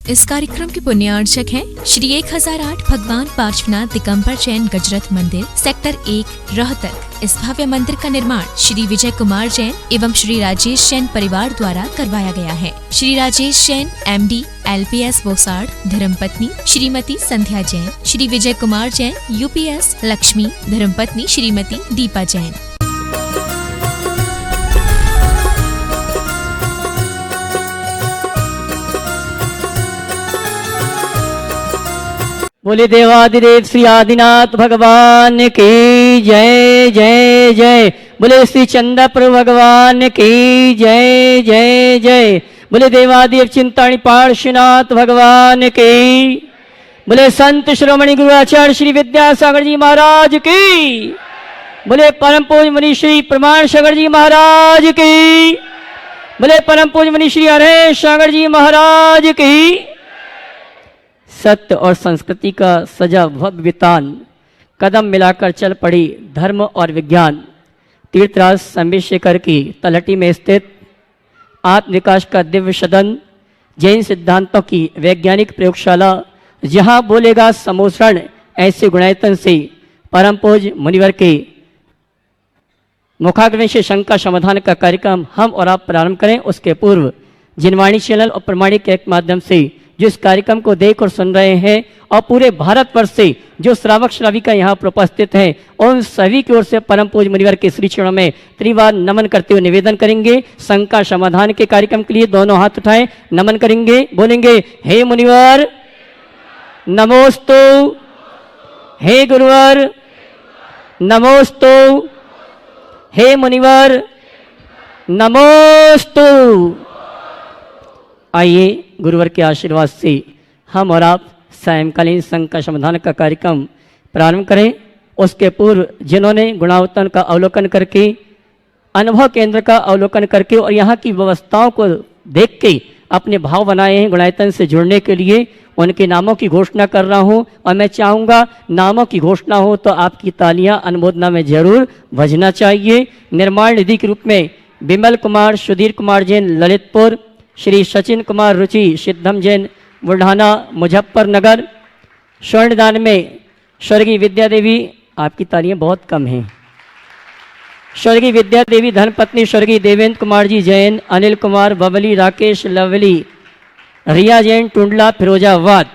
इस कार्यक्रम के पुण्यार्चक हैं श्री 1008 भगवान पार्श्वनाथ दिगंबर जैन गजरथ मंदिर, सेक्टर 1, रोहतक। इस भव्य मंदिर का निर्माण श्री विजय कुमार जैन एवं श्री राजेश जैन परिवार द्वारा करवाया गया है। श्री राजेश जैन MD LPS बोसाड़, धर्मपत्नी श्रीमती संध्या जैन, श्री विजय कुमार जैन UPS लक्ष्मी, धर्मपत्नी श्रीमती दीपा जैन। बोले देवादिदेव श्री आदिनाथ भगवान की जय जय जय। बोले श्री चंद्रप्रभु भगवान की जय जय जय। बोले देवादिदेव चिंतामणि पार्श्वनाथ भगवान की। बोले संत श्रोमणी गुरु आचार्य श्री विद्यासागर जी महाराज की। बोले परम पूज्य मुनि श्री प्रमाण सागर जी महाराज की। बोले परम पूज्य मुनि श्री हरेश सागर जी महाराज की। सत्य और संस्कृति का सजा भव्य वितान कदम मिलाकर चल पड़ी धर्म और विज्ञान। तीर्थराज संबिशेखर की तलहटी में स्थित आत्म विकास का दिव्य सदन, जैन सिद्धांतों की वैज्ञानिक प्रयोगशाला, जहां बोलेगा समोसरण ऐसे गुणायतन से परम पूज्य मुनिवर के मुखाग्नि से शंका समाधान का कार्यक्रम हम और आप प्रारंभ करें। उसके पूर्व जिनवाणी चैनल और प्रमाणिक के माध्यम से जिस कार्यक्रम को देख और सुन रहे हैं और पूरे भारतवर्ष से जो श्रावक श्राविका यहाँ पर उपस्थित हैं, उन सभी की ओर से परम पूज्य मुनिवर के श्री चरणों में त्रिवार नमन करते हुए निवेदन करेंगे। शंका समाधान के कार्यक्रम के लिए दोनों हाथ उठाएं, नमन करेंगे, बोलेंगे हे मुनिवर नमोस्तु, हे गुरुवर नमोस्तु, हे मुनिवर नमोस्तु। आइए गुरुवर के आशीर्वाद से हम और आप सायंकालीन शंका समाधान का कार्यक्रम प्रारंभ करें। उसके पूर्व जिन्होंने गुणावतन का अवलोकन करके, अनुभव केंद्र का अवलोकन करके और यहाँ की व्यवस्थाओं को देख के अपने भाव बनाए हैं गुणायतन से जुड़ने के लिए, उनके नामों की घोषणा कर रहा हूँ। और मैं चाहूँगा नामों की घोषणा हो तो आपकी तालियां अनुमोदना में जरूर बजना चाहिए। निर्माण निधि के रूप में विमल कुमार, सुधीर कुमार जैन ललितपुर, श्री सचिन कुमार रुचि सिद्धम जैन बुढ़ाना मुजफ्फरनगर। स्वर्णदान में स्वर्गीय विद्या देवी, आपकी तालियां बहुत कम हैं, स्वर्गीय विद्या देवी धर्मपत्नी स्वर्गीय देवेंद्र कुमार जी जैन, अनिल कुमार, बबली, राकेश, लवली, रिया जैन टुंडला फिरोजाबाद।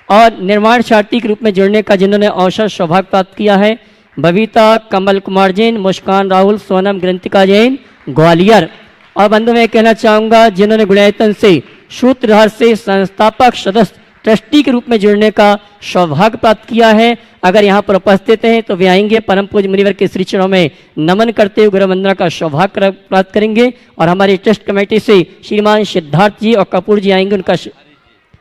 और निर्माण सारथी के रूप में जुड़ने का जिन्होंने अवसर सौभाग्य प्राप्त किया है, बबीता कमल कुमार जैन, मुस्कान राहुल, सोनम ग्रंथिका जैन ग्वालियर। और बंधु मैं कहना चाहूँगा जिन्होंने गुणायतन से सूत्रधार से संस्थापक सदस्य ट्रस्टी के रूप में जुड़ने का सौभाग्य प्राप्त किया है, अगर यहाँ पर उपस्थित हैं तो वे आएंगे, परम पूज्य मुनिवर के श्री चरणों में नमन करते हुए गुरु वंदना का सौभाग्य प्राप्त करेंगे। और हमारी ट्रस्ट कमेटी से श्रीमान सिद्धार्थ जी और कपूर जी आएंगे, उनका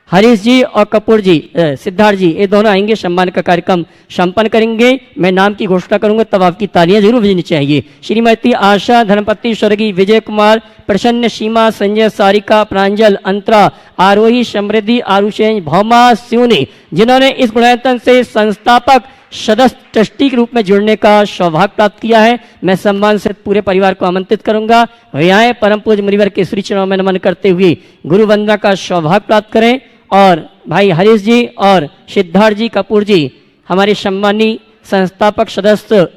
हरीश जी और कपूर जी, सिद्धार्थ जी, ये दोनों आएंगे, सम्मान का कार्यक्रम संपन्न करेंगे। मैं नाम की घोषणा करूंगा तब आपकी तालियां जरूर बजनी चाहिए। श्रीमती आशा, धर्मपति स्वर्गीय विजय कुमार, प्रसन्न, सीमा, संजय, सारिका, प्रांजल, अंतरा, आरोही, समृद्धि, आरुषेन, भौमा, सिवनी, जिन्होंने इस गुणायतन से संस्थापक सदस्य ट्रस्टी के रूप में जुड़ने का सौभाग्य प्राप्त किया है। मैं सम्मान से पूरे परिवार को आमंत्रित करूंगा, वे आए परम पूज्य मुनिवर के श्री चरणों में नमन करते हुए गुरु वंदना का सौभाग्य प्राप्त करें। और भाई हरीश जी और सिद्धार्थ जी कपूर जी हमारे सम्मानी संस्थापक सदस्य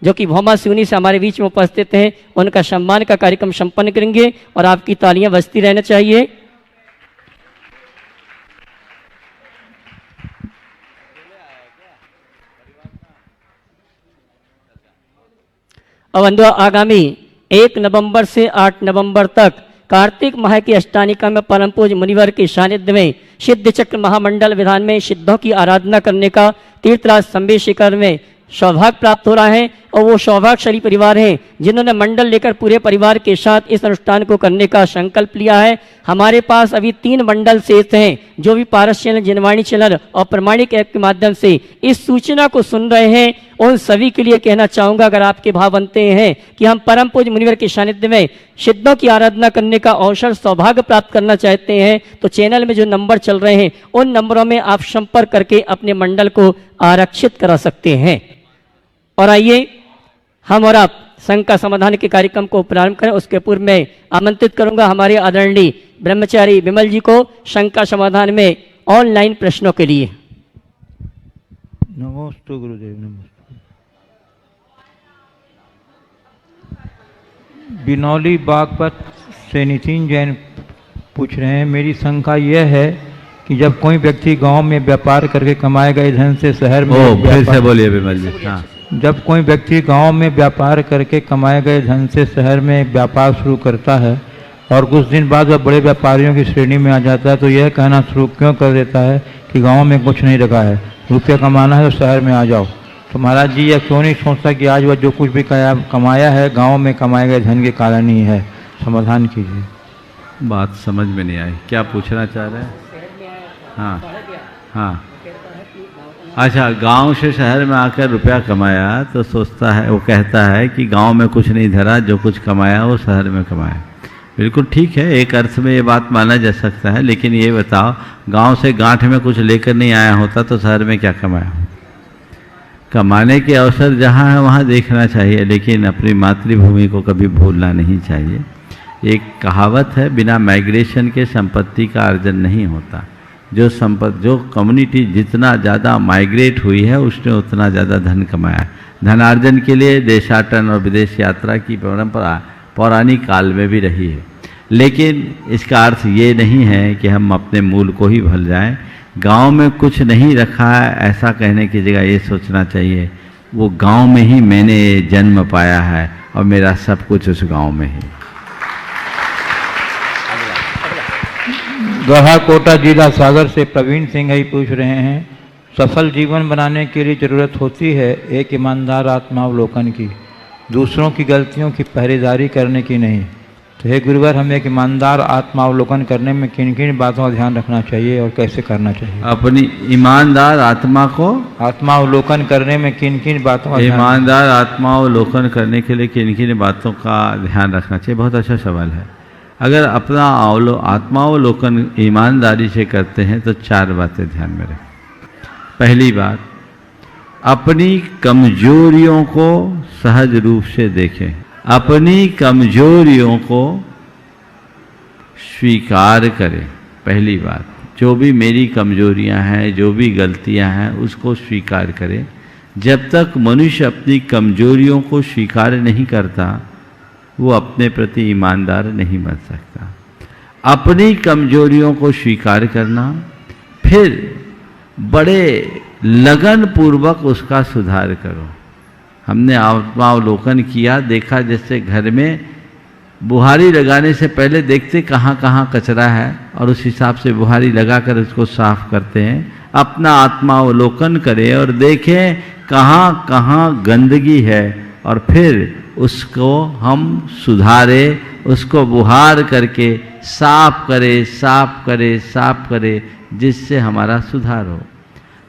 जो कि भौमा सिवनी से हमारे बीच में उपस्थित हैं, उनका सम्मान का कार्यक्रम संपन्न करेंगे और आपकी तालियां बजती रहना चाहिए। अब आगामी 1 नवंबर से 8 नवंबर तक कार्तिक माह की अष्टानिका में परम पूज्य मुनिवर के सानिध्य में सिद्ध चक्र महामंडल विधान में सिद्धों की आराधना करने का तीर्थराज संबिशेखर में सौभाग्य प्राप्त हो रहा है। और वो सौभाग्यशाली परिवार हैं जिन्होंने मंडल लेकर पूरे परिवार के साथ इस अनुष्ठान को करने का संकल्प लिया है। हमारे पास अभी 3 मंडल शेष हैं, जो भी पारस चैनल, जिनवाणी चैनल और प्रमाणिक ऐप के माध्यम से इस सूचना को सुन रहे हैं, उन सभी के लिए कहना चाहूँगा, अगर आपके भाव बनते हैं कि हम परम पूज्य मुनिवर के सानिध्य में सिद्धों की आराधना करने का अवसर सौभाग्य प्राप्त करना चाहते हैं, तो चैनल में जो नंबर चल रहे हैं उन नंबरों में आप संपर्क करके अपने मंडल को आरक्षित करा सकते हैं। और आइए हम और आप शंका समाधान के कार्यक्रम को प्रारंभ करें उसके पूर्व में आमंत्रित करूंगा हमारे आदरणीय ब्रह्मचारी विमल जी को शंका समाधान में ऑनलाइन प्रश्नों के लिए। नमोस्तु गुरुदेव, नमोस्तु। बिनौली बागपत से नितिन जैन पूछ रहे हैं, मेरी शंका यह है कि जब कोई व्यक्ति गांव में व्यापार करके कमाए गए धन से शहर में फिर से बोलिए विमल जी। हाँ। जब कोई व्यक्ति गांव में व्यापार करके कमाए गए धन से शहर में एक व्यापार शुरू करता है और कुछ दिन बाद वह बड़े व्यापारियों की श्रेणी में आ जाता है, तो यह कहना शुरू क्यों कर देता है कि गांव में कुछ नहीं रखा है, रुपया कमाना है तो शहर में आ जाओ। तो महाराज जी यह क्यों नहीं सोचता कि आज वह जो कुछ भी कमाया है गांव में कमाए गए धन के कारण ही है? समाधान कीजिए। बात समझ में नहीं आई, क्या पूछना चाह रहे हैं? हाँ हाँ, अच्छा, गांव से शहर में आकर रुपया कमाया तो सोचता है, वो कहता है कि गांव में कुछ नहीं धरा, जो कुछ कमाया वो शहर में कमाया। बिल्कुल ठीक है, एक अर्थ में ये बात माना जा सकता है, लेकिन ये बताओ गांव से गांठ में कुछ लेकर नहीं आया होता तो शहर में क्या कमाया? कमाने के अवसर जहाँ है वहाँ देखना चाहिए, लेकिन अपनी मातृभूमि को कभी भूलना नहीं चाहिए। एक कहावत है, बिना माइग्रेशन के संपत्ति का अर्जन नहीं होता। जो कम्युनिटी जितना ज़्यादा माइग्रेट हुई है उसने उतना ज़्यादा धन कमाया। धनार्जन के लिए देशाटन और विदेश यात्रा की परंपरा पौराणिक काल में भी रही है, लेकिन इसका अर्थ ये नहीं है कि हम अपने मूल को ही भूल जाएं। गांव में कुछ नहीं रखा है ऐसा कहने की जगह ये सोचना चाहिए वो गांव में ही मैंने जन्म पाया है और मेरा सब कुछ उस गांव में है। गढ़ा कोटा जिला सागर से प्रवीण सिंह ही पूछ रहे हैं, सफल जीवन बनाने के लिए ज़रूरत होती है एक ईमानदार आत्मावलोकन की, दूसरों की गलतियों की पहरेदारी करने की नहीं। तो हे गुरुवर, हमें एक ईमानदार आत्मावलोकन करने में किन किन बातों का ध्यान रखना चाहिए और कैसे करना चाहिए? अपनी ईमानदार आत्मा को आत्मावलोकन करने में किन किन बातों का ईमानदार आत्मावलोकन करने के लिए किन किन बातों का ध्यान रखना चाहिए? बहुत अच्छा सवाल है। अगर अपना आत्मावलोकन ईमानदारी से करते हैं तो 4 बातें ध्यान में रखें। पहली बात, अपनी कमजोरियों को सहज रूप से देखें। अपनी कमजोरियों को स्वीकार करें। पहली बात, जो भी मेरी कमजोरियां हैं, जो भी गलतियां हैं, उसको स्वीकार करें। जब तक मनुष्य अपनी कमजोरियों को स्वीकार नहीं करता वो अपने प्रति ईमानदार नहीं बन सकता। अपनी कमजोरियों को स्वीकार करना, फिर बड़े लगन पूर्वक उसका सुधार करो। हमने आत्मावलोकन किया, देखा जैसे घर में बुहारी लगाने से पहले देखते कहाँ कहाँ कचरा है और उस हिसाब से बुहारी लगाकर उसको साफ करते हैं। अपना आत्मावलोकन करें और देखें कहाँ कहाँ गंदगी है और फिर उसको हम सुधारें, उसको बुहार करके साफ करें, जिससे हमारा सुधार हो।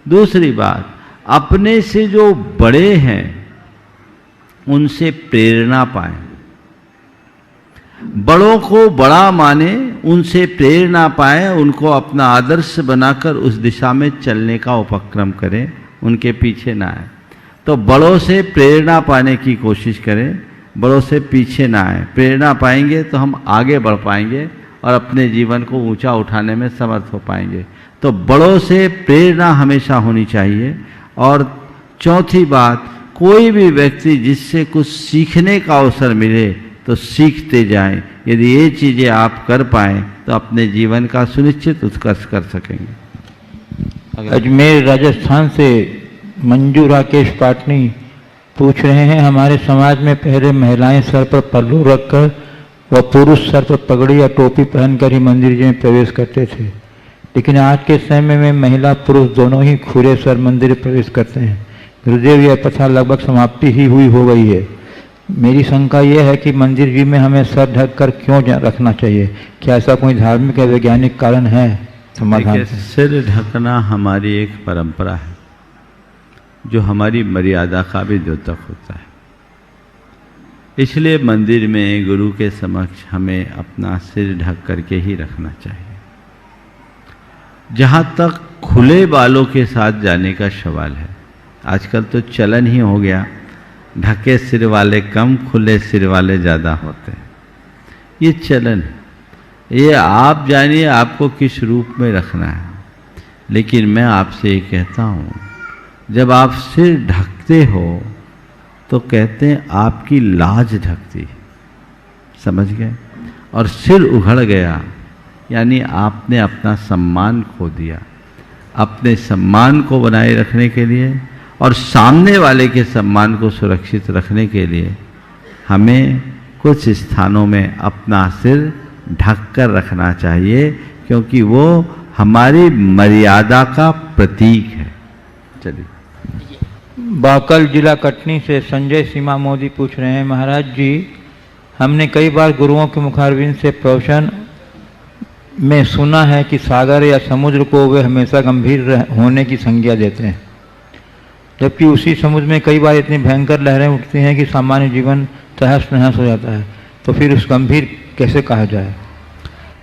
दूसरी बात, अपने से जो बड़े हैं उनसे प्रेरणा पाएं। बड़ों को बड़ा माने, उनसे प्रेरणा पाएं, उनको अपना आदर्श बनाकर उस दिशा में चलने का उपक्रम करें, उनके पीछे ना आए। तो बड़ों से प्रेरणा पाने की कोशिश करें, बड़ों से पीछे ना आए। प्रेरणा पाएंगे तो हम आगे बढ़ पाएंगे और अपने जीवन को ऊंचा उठाने में समर्थ हो पाएंगे। तो बड़ों से प्रेरणा हमेशा होनी चाहिए। और चौथी बात, कोई भी व्यक्ति जिससे कुछ सीखने का अवसर मिले तो सीखते जाएं। यदि ये चीज़ें आप कर पाएँ तो अपने जीवन का सुनिश्चित उत्कर्ष कर सकेंगे। अजमेर राजस्थान से मंजू राकेश पाटनी पूछ रहे हैं, हमारे समाज में पहले महिलाएं सर पर पल्लू रखकर व पुरुष सर पर पगड़ी या टोपी पहनकर ही मंदिर में प्रवेश करते थे, लेकिन आज के समय में महिला पुरुष दोनों ही खुले सर मंदिर प्रवेश करते हैं। गुरुदेव, यह प्रथा लगभग समाप्ति ही हुई हो गई है। मेरी शंका यह है कि मंदिर जी में हमें सर ढक कर क्यों रखना चाहिए? क्या ऐसा कोई धार्मिक या वैज्ञानिक कारण है? समाधान। सिर ढकना हमारी एक परंपरा है जो हमारी मर्यादा का भी द्योतक होता है। इसलिए मंदिर में गुरु के समक्ष हमें अपना सिर ढक करके ही रखना चाहिए। जहाँ तक खुले बालों के साथ जाने का सवाल है, आजकल तो चलन ही हो गया, ढके सिर वाले कम, खुले सिर वाले ज़्यादा होते हैं। ये चलन है, ये आप जानिए आपको किस रूप में रखना है। लेकिन मैं आपसे ये कहता हूँ, जब आप सिर ढकते हो तो कहते हैं आपकी लाज ढकती, समझ गए? और सिर उघड़ गया यानी आपने अपना सम्मान खो दिया। अपने सम्मान को बनाए रखने के लिए और सामने वाले के सम्मान को सुरक्षित रखने के लिए हमें कुछ स्थानों में अपना सिर ढक कर रखना चाहिए, क्योंकि वो हमारी मर्यादा का प्रतीक है। चलिए। बाकल जिला कटनी से संजय सीमा मोदी पूछ रहे हैं, महाराज जी हमने कई बार गुरुओं के मुखारबिंद से प्रवचन में सुना है कि सागर या समुद्र को वे हमेशा गंभीर होने की संज्ञा देते हैं, जबकि उसी समुद्र में कई बार इतनी भयंकर लहरें उठती हैं कि सामान्य जीवन तहस नहस हो जाता है। तो फिर उस गंभीर कैसे कहा जाए?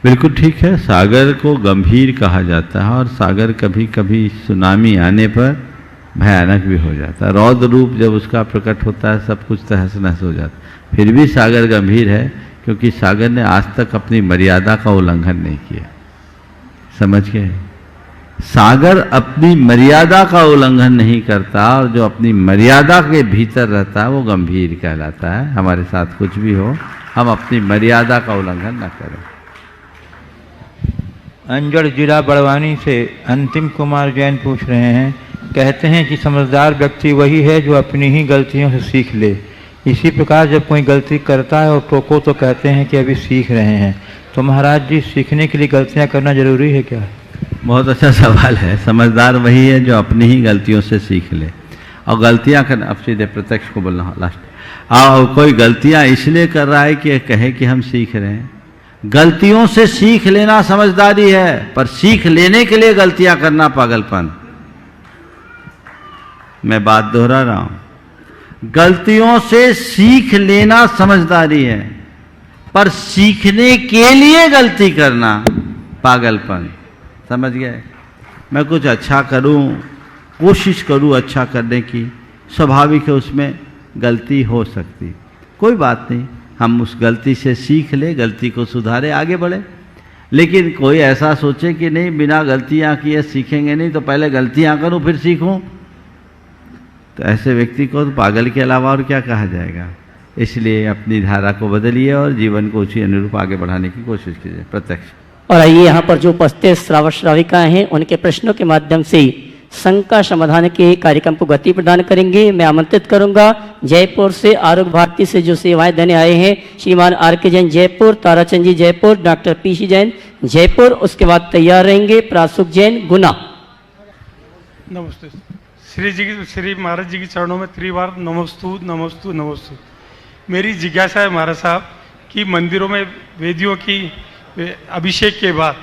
बिल्कुल ठीक है, सागर को गंभीर कहा जाता है और सागर कभी कभी सुनामी आने पर भयानक भी हो जाता है। रौद्र रूप जब उसका प्रकट होता है सब कुछ तहस नहस हो जाता है। फिर भी सागर गंभीर है, क्योंकि सागर ने आज तक अपनी मर्यादा का उल्लंघन नहीं किया। समझ गए? सागर अपनी मर्यादा का उल्लंघन नहीं करता, और जो अपनी मर्यादा के भीतर रहता है वो गंभीर कहलाता है। हमारे साथ कुछ भी हो, हम अपनी मर्यादा का उल्लंघन न करें। अंजड़ जिला बड़वानी से अंतिम कुमार जैन पूछ रहे हैं, कहते हैं कि समझदार व्यक्ति वही है जो अपनी ही गलतियों से सीख ले। इसी प्रकार जब कोई गलती करता है और टोको तो कहते हैं कि अभी सीख रहे हैं। तो महाराज जी सीखने के लिए गलतियां करना जरूरी है क्या? बहुत अच्छा सवाल है। समझदार वही है जो अपनी ही गलतियों से सीख ले। और गलतियां करना, अब सीधे प्रत्यक्ष को बोलना लास्ट। और कोई गलतियां इसलिए कर रहा है कि कहे कि हम सीख रहे हैं। गलतियों से सीख लेना समझदारी है, पर सीख लेने के लिए गलतियां करना पागलपन। मैं बात दोहरा रहा हूं, गलतियों से सीख लेना समझदारी है, पर सीखने के लिए गलती करना पागलपन। समझ गए? मैं कुछ अच्छा करूं, कोशिश करूं अच्छा करने की, स्वाभाविक है उसमें गलती हो सकती, कोई बात नहीं, हम उस गलती से सीख ले, गलती को सुधारे, आगे बढ़े। लेकिन कोई ऐसा सोचे कि नहीं बिना गलतियां किए सीखेंगे नहीं, तो पहले गलतियां करूं फिर सीखूं, तो ऐसे व्यक्ति को तो पागल के अलावा और क्या कहा जाएगा। इसलिए अपनी धारा को बदलिए और जीवन को उसी अनुरूप आगे बढ़ाने की कोशिश कीजिए। प्रत्यक्ष। और आइए यहाँ पर जो उपस्थित श्रावक श्राविकाएं हैं उनके प्रश्नों के माध्यम से शंका समाधान के कार्यक्रम को गति प्रदान करेंगे। मैं आमंत्रित करूंगा जयपुर से आरोग्य भारती से जो सेवाएं देने आए हैं, श्रीमान आर के जैन जयपुर, ताराचंद जी जयपुर, डॉक्टर पीसी जैन जयपुर, उसके बाद तैयार रहेंगे प्रासुक जैन गुना। नमस्ते। श्री महाराज जी के चरणों में त्रिवार नमस्तु नमस्तु नमस्तु। मेरी जिज्ञासा है महाराज साहब कि मंदिरों में वेदियों की अभिषेक के बाद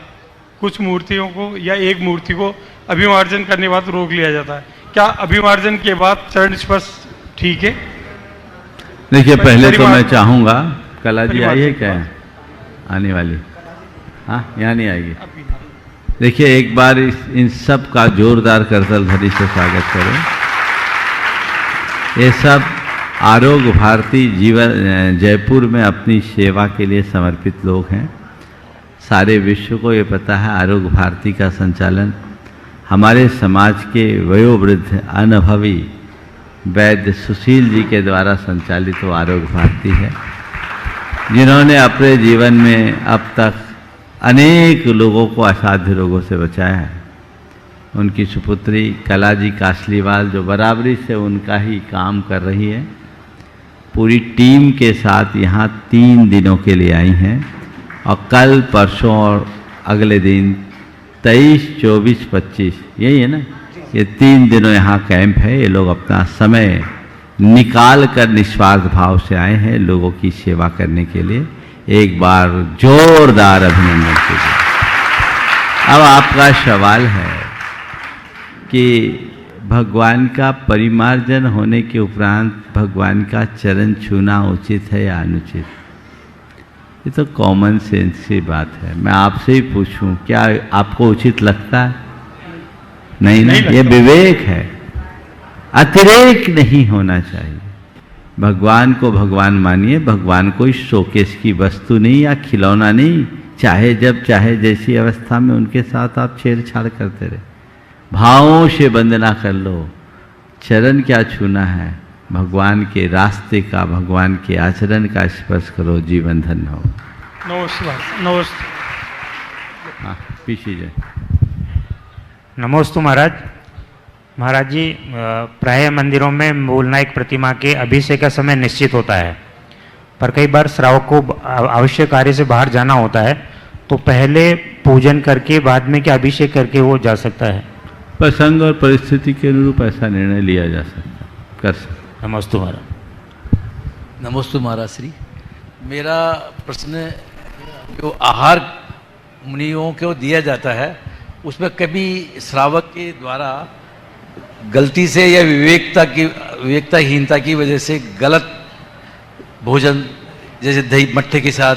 कुछ मूर्तियों को या एक मूर्ति को अभिमार्जन करने के बाद रोक लिया जाता है, क्या अभिमार्जन के बाद चरण स्पर्श ठीक है? देखिए, पहले तो मैं चाहूँगा, कला जी आई है क्या आने वाली? हाँ, यहाँ नहीं आएगी। देखिए, एक बार इन सब का जोरदार करतल ध्वनि से स्वागत करें। ये सब आरोग्य भारती जीवन जयपुर में अपनी सेवा के लिए समर्पित लोग हैं। सारे विश्व को ये पता है आरोग्य भारती का संचालन हमारे समाज के वयोवृद्ध अनुभवी वैद्य सुशील जी के द्वारा संचालित वो आरोग्य भारती है, जिन्होंने अपने जीवन में अब तक अनेक लोगों को असाध्य रोगों से बचाया है। उनकी सुपुत्री कला जी कासलीवाल जो बराबरी से उनका ही काम कर रही है, पूरी टीम के साथ यहाँ 3 दिनों के लिए आई हैं और कल परसों और अगले दिन 23, 24, 25 यही है ना, ये 3 दिनों यहाँ कैंप है। ये लोग अपना समय निकाल कर निस्वार्थ भाव से आए हैं लोगों की सेवा करने के लिए। एक बार जोरदार अभिनंदन कीजिए। अब आपका सवाल है कि भगवान का परिमार्जन होने के उपरांत भगवान का चरण छूना उचित है या अनुचित? ये तो कॉमन सेंस की बात है। मैं आपसे ही पूछूं, क्या आपको उचित लगता है? नहीं, ये विवेक है, अतिरेक नहीं होना चाहिए। भगवान को भगवान मानिए, भगवान कोई शोकेस की वस्तु नहीं या खिलौना नहीं। चाहे जब चाहे जैसी अवस्था में उनके साथ आप छेड़छाड़ करते रहे। भावों से वंदना कर लो। चरण क्या छूना है, भगवान के रास्ते का, भगवान के आचरण का स्पर्श करो, जीवन धन्य हो। नमस्कार। नमस्ते। हाँ, पीछे जाए। नमोस्तु महाराज। महाराज जी, प्राय मंदिरों में मूलनायक प्रतिमा के अभिषेक का समय निश्चित होता है, पर कई बार श्रावक को आवश्यक कार्य से बाहर जाना होता है, तो पहले पूजन करके बाद में क्या अभिषेक करके वो जा सकता है? प्रसंग और परिस्थिति के अनुरूप ऐसा निर्णय लिया जा सकता, कर सकता। नमोस्तु महाराज। नमोस्तु महाराज श्री। मेरा प्रश्न, जो आहार मुनियों को दिया जाता है उसमें कभी श्रावक के द्वारा गलती से या विवेकताहीनता की वजह से गलत भोजन, जैसे दही मट्ठे के साथ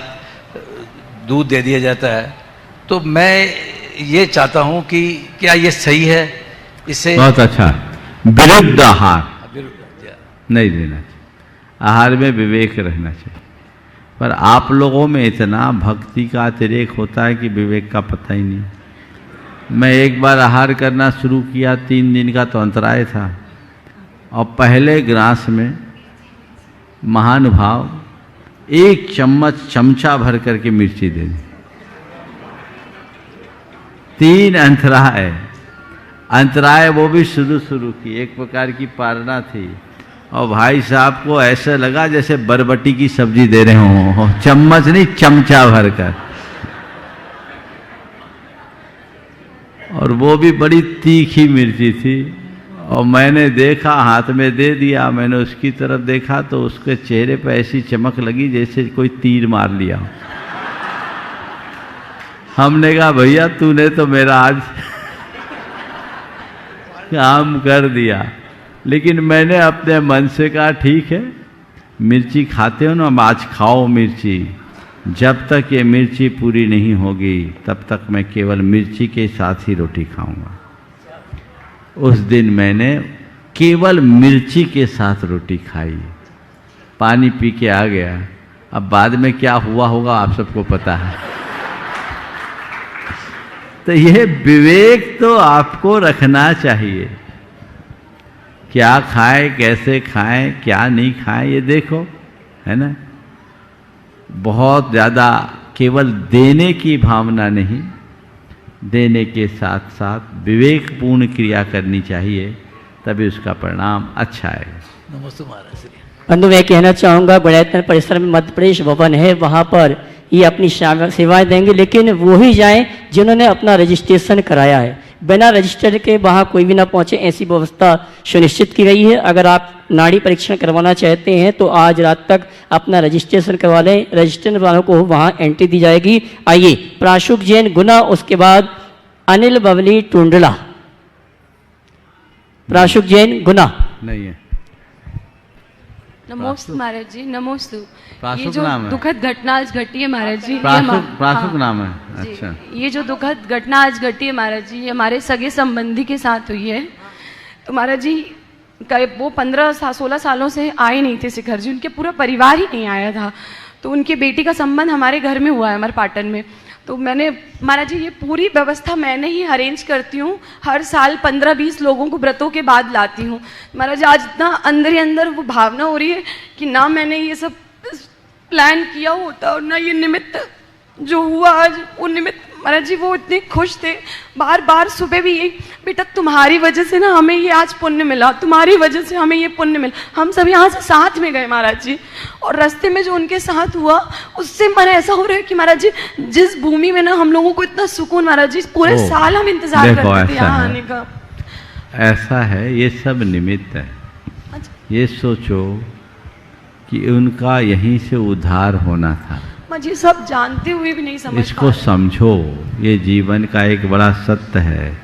दूध दे दिया जाता है, तो मैं ये चाहता हूँ कि क्या ये सही है? इससे बहुत अच्छा। विरुद्ध आहार नहीं देना चाहिए, आहार में विवेक रहना चाहिए। पर आप लोगों में इतना भक्ति का अतिरेक होता है कि विवेक का पता ही नहीं। मैं एक बार आहार करना शुरू किया, 3 दिन का तो अंतराय था, और पहले ग्रास में महानुभाव 1 चमचा भर करके मिर्ची दे दी। 3 अंतराय वो भी शुरू की, एक प्रकार की पारना थी, और भाई साहब को ऐसा लगा जैसे बरबटी की सब्जी दे रहे हो, चम्मच नहीं चमचा भर कर, और वो भी बड़ी तीखी मिर्ची थी। और मैंने देखा, हाथ में दे दिया, मैंने उसकी तरफ देखा तो उसके चेहरे पर ऐसी चमक लगी जैसे कोई तीर मार लिया। हमने कहा भैया तूने तो मेरा आज काम कर दिया। लेकिन मैंने अपने मन से कहा ठीक है, मिर्ची खाते हो ना, आज खाओ मिर्ची, जब तक ये मिर्ची पूरी नहीं होगी तब तक मैं केवल मिर्ची के साथ ही रोटी खाऊंगा। उस दिन मैंने केवल मिर्ची के साथ रोटी खाई, पानी पी के आ गया। अब बाद में क्या हुआ होगा आप सबको पता है। तो ये विवेक तो आपको रखना चाहिए, क्या खाएं, कैसे खाएं, क्या नहीं खाएं, ये देखो, है ना। बहुत ज़्यादा केवल देने की भावना नहीं, देने के साथ साथ विवेकपूर्ण क्रिया करनी चाहिए, तभी उसका परिणाम अच्छा है। नमस्ते महाराज श्री। बंधु, मैं कहना चाहूँगा गुड़ैतन परिसर में मध्य प्रदेश भवन है, वहाँ पर ये अपनी सेवाएं देंगे, लेकिन वो ही जाएं जिन्होंने अपना रजिस्ट्रेशन कराया है। बिना रजिस्टर के वहाँ कोई भी ना पहुँचे, ऐसी व्यवस्था सुनिश्चित की गई है। अगर आप नाड़ी परीक्षण करवाना चाहते हैं तो आज रात तक अपना रजिस्ट्रेशन करवा लें, रजिस्ट्रेशन वालों को वहाँ एंट्री दी जाएगी। आइए, प्राशुक जैन गुना, उसके बाद अनिल बबली टुंडला। प्राशुक जैन गुना नहीं है। नमोस्तु महाराज जी। नमोस्तु। प्राशुक ये जो नाम है? दुखद घटना आज घटी है महाराज जी, प्राशुक नाम है। जी, अच्छा। ये जो दुखद घटना आज घटी है महाराज जी, ये हमारे सगे संबंधी के साथ हुई है। तो महाराज जी वो 15-16 सालों से आए नहीं थे शिखर जी, उनके पूरा परिवार ही नहीं आया था। तो उनके बेटी का संबंध हमारे घर में हुआ है, हमारे पाटन में। तो मैंने महाराज जी ये पूरी व्यवस्था मैंने ही अरेंज करती हूँ, हर साल 15-20 लोगों को व्रतों के बाद लाती हूँ। महाराज आज इतना अंदर ही अंदर वो भावना हो रही है कि ना मैंने ये सब प्लान किया होता और ना ये निमित्त जो हुआ आज, वो निमित्त महाराज जी वो इतने खुश थे, बार बार सुबह भी यही, बेटा तुम्हारी वजह से ना हमें ये आज पुण्य मिला, तुम्हारी वजह से हमें ये पुण्य मिला। हम सब यहाँ से साथ में गए महाराज जी, और रास्ते में जो उनके साथ हुआ उससे मन ऐसा हो रहा है कि महाराज जी जिस भूमि में ना हम लोगों को इतना सुकून, महाराज जी पूरे साल हम इंतजार करते थे यहाँ आने का। ऐसा है, ये सब निमित्त है। ये सोचो कि उनका यहीं से उद्धार होना था। जी सब जानते हुए भी नहीं समझ इसको समझो, ये जीवन का एक बड़ा सत्य है।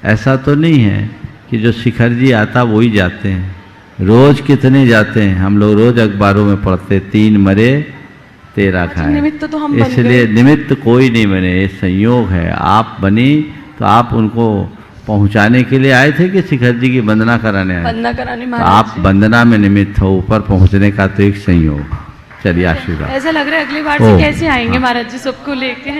ऐसा तो नहीं है कि जो शिखर जी आता वही जाते हैं। रोज कितने जाते हैं, हम लोग रोज अखबारों में पढ़ते, 3 मरे 13 खाए। निमित्त तो हम बन इसलिए गए। निमित्त कोई नहीं बने, ये संयोग है। आप बनी तो आप उनको पहुंचाने के लिए आए थे कि शिखर जी की वंदना कराने आए? वंदना कराने तो महाराज आप वंदना में निमित्त हो, ऊपर पहुंचने का तो एक संयोग। चलिए आशीर्वाद। ऐसा लग रहा है अगली बार ओ, से कैसे आएंगे हाँ। महाराज जी सबको लेके।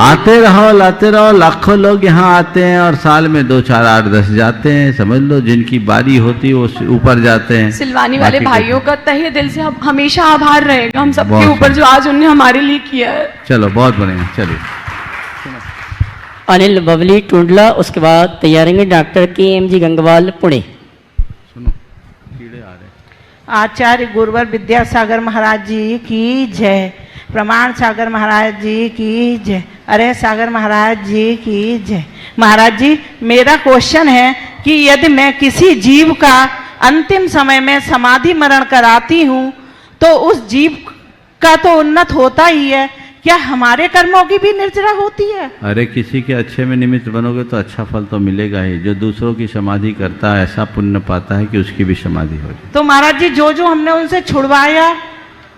आते रहो, लाते रहो, लाखों लोग यहाँ आते हैं और साल में 2, 4, 8, 10 जाते हैं। समझ लो जिनकी बारी होती है वो ऊपर जाते हैं। सिलवानी वाले बाकी भाइयों का तहे दिल से हमेशा आभार रहेगा हम सबके बहुत ऊपर जो आज उन्होंने हमारे लिए किया है। चलो बहुत बढ़िया। चलिए अनिल बबली टुंडला, उसके बाद तैयारेंगे डॉक्टर KMG गंगवाल पुणे। सुनो, कीड़े आ रहे। आचार्य गुरुवर विद्यासागर महाराज जी की जय, प्रमाण सागर महाराज जी की जय, अरे सागर महाराज जी की जय। महाराज जी, मेरा क्वेश्चन है कि यदि मैं किसी जीव का अंतिम समय में समाधि मरण कराती हूँ तो उस जीव का तो उन्नत होता ही है, क्या हमारे कर्मों की भी निर्जरा होती है? अरे किसी के अच्छे में निमित्त बनोगे तो अच्छा फल तो मिलेगा ही। जो दूसरों की समाधि करता है ऐसा पुण्य पाता है कि उसकी भी समाधि हो जाए। तो महाराज जी, जो जो हमने उनसे छुड़वाया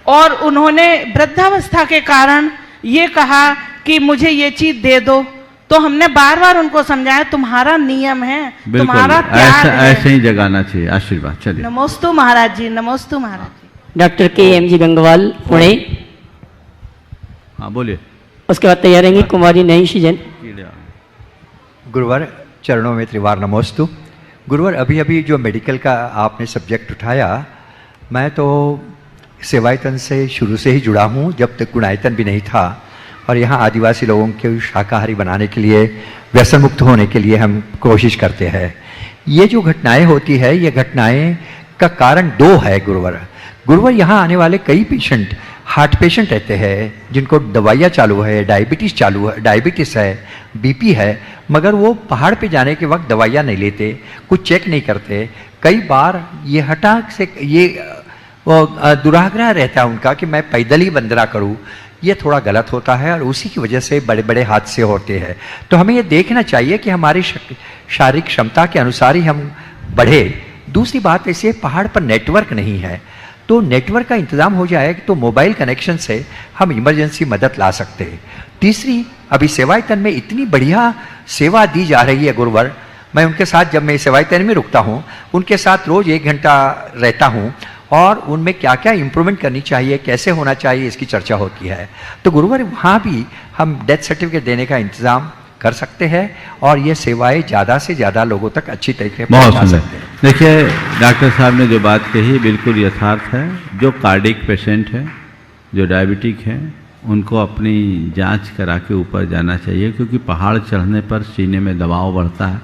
और उन्होंने वृद्धावस्था के कारण ये कहा कि मुझे ये चीज दे दो, तो हमने बार बार उनको समझाया तुम्हारा नियम है, तुम्हारा त्याग है। ऐसे ही जगाना चाहिए। आशीर्वाद। चलिए नमोस्तु महाराज जी, नमोस्तु महाराज जी। डॉक्टर KMG गंगवाल पुणे, हाँ बोलिए। उसके बाद तैयारेंगे कुमारी नईशी जैन। कीड़े आ रहे। गुरुवर चरणों में त्रिवार नमोस्तु। गुरुवर, अभी अभी जो मेडिकल का आपने सब्जेक्ट उठाया, मैं तो सेवायतन से शुरू से ही जुड़ा हूँ, जब तक गुणायतन भी नहीं था। और यहाँ आदिवासी लोगों के शाकाहारी बनाने के लिए, व्यसन मुक्त होने के लिए हम कोशिश करते हैं। ये जो घटनाएं होती है, ये घटनाएं का कारण 2 है गुरुवर। गुरुवर, यहाँ आने वाले कई पेशेंट हार्ट पेशेंट रहते हैं, जिनको दवाइयाँ चालू है, डायबिटीज़ है, BP है, मगर वो पहाड़ पे जाने के वक्त दवाइयाँ नहीं लेते, कुछ चेक नहीं करते। कई बार ये हठात से ये दुराग्रह रहता है उनका कि मैं पैदल ही वंदना करूँ। ये थोड़ा गलत होता है और उसी की वजह से बड़े बड़े हादसे होते हैं। तो हमें ये देखना चाहिए कि हमारी शारीरिक क्षमता के अनुसार ही हम बढ़े। दूसरी बात, ऐसे पहाड़ पर नेटवर्क नहीं है, तो नेटवर्क का इंतज़ाम हो जाए तो मोबाइल कनेक्शन से हम इमरजेंसी मदद ला सकते हैं। तीसरी, अभी सेवायतन में इतनी बढ़िया सेवा दी जा रही है गुरुवर, मैं उनके साथ जब मैं सेवायतन में रुकता हूँ, उनके साथ रोज़ 1 घंटा रहता हूँ और उनमें क्या क्या इम्प्रूवमेंट करनी चाहिए, कैसे होना चाहिए, इसकी चर्चा होती है। तो गुरुवर, वहाँ भी हम डेथ सर्टिफिकेट देने का इंतज़ाम कर सकते हैं और ये सेवाएं ज़्यादा से ज़्यादा लोगों तक अच्छी तरीके से पहुँचा सकते हैं। देखिए, डॉक्टर साहब ने जो बात कही बिल्कुल यथार्थ है। जो कार्डिक पेशेंट है, जो डायबिटिक है, उनको अपनी जांच करा के ऊपर जाना चाहिए, क्योंकि पहाड़ चढ़ने पर सीने में दबाव बढ़ता है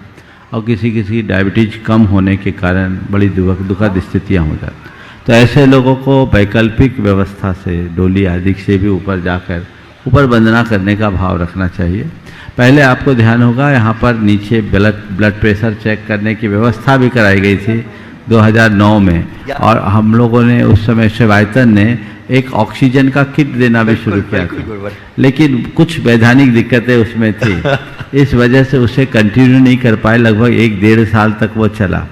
और किसी किसी डायबिटीज कम होने के कारण बड़ी दुखद स्थितियाँ हो जाती। तो ऐसे लोगों को वैकल्पिक व्यवस्था से, डोली आदि से भी ऊपर जाकर ऊपर वंदना करने का भाव रखना चाहिए। पहले आपको ध्यान होगा, यहाँ पर नीचे ब्लड प्रेशर चेक करने की व्यवस्था भी कराई गई थी 2009 में, और हम लोगों ने उस समय सेवायतन ने एक ऑक्सीजन का किट देना भी शुरू किया था, लेकिन कुछ वैधानिक दिक्कतें उसमें थी, इस वजह से उसे कंटिन्यू नहीं कर पाए। लगभग 1-1.5 साल तक वो चला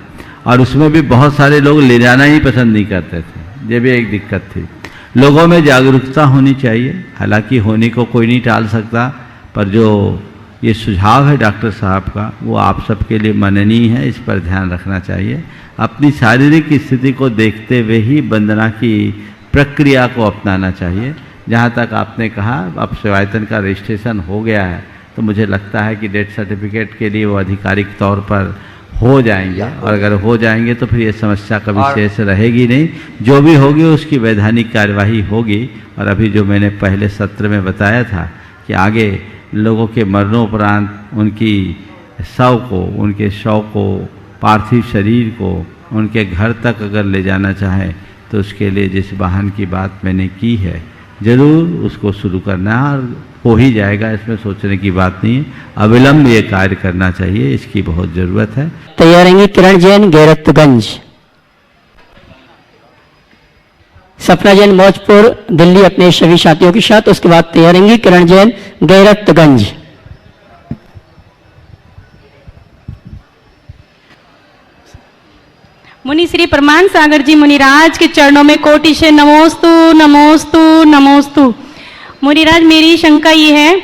और उसमें भी बहुत सारे लोग ले जाना ही पसंद नहीं करते थे। ये भी एक दिक्कत थी। लोगों में जागरूकता होनी चाहिए, हालांकि होने को कोई नहीं टाल सकता, पर जो ये सुझाव है डॉक्टर साहब का, वो आप सबके लिए माननीय है, इस पर ध्यान रखना चाहिए। अपनी शारीरिक स्थिति को देखते हुए ही वंदना की प्रक्रिया को अपनाना चाहिए। जहाँ तक आपने कहा, अब सेवायतन का रजिस्ट्रेशन हो गया है, तो मुझे लगता है कि डेथ सर्टिफिकेट के लिए वो आधिकारिक तौर पर हो जाएंगे, और अगर हो जाएंगे तो फिर ये समस्या कभी शेष रहेगी नहीं। जो भी होगी उसकी वैधानिक कार्यवाही होगी। और अभी जो मैंने पहले सत्र में बताया था कि आगे लोगों के मरणोपरांत उनकी उनके शव को, पार्थिव शरीर को उनके घर तक अगर ले जाना चाहें तो उसके लिए जिस वाहन की बात मैंने की है, जरूर उसको शुरू करना है और हो ही जाएगा, इसमें सोचने की बात नहीं है। अविलंब ये कार्य करना चाहिए, इसकी बहुत ज़रूरत है। तैयारेंगे किरण जैन गैरतगंज, सपना जैन मौजपुर दिल्ली अपने सभी साथियों के साथ। उसके बाद तैयारेंगे किरण जैन गैरतगंज। मुनि श्री प्रमाण सागर जी मुनिराज के चरणों में कोटि से नमोस्तु नमोस्तु नमोस्तु। मुनिराज, मेरी शंका ये है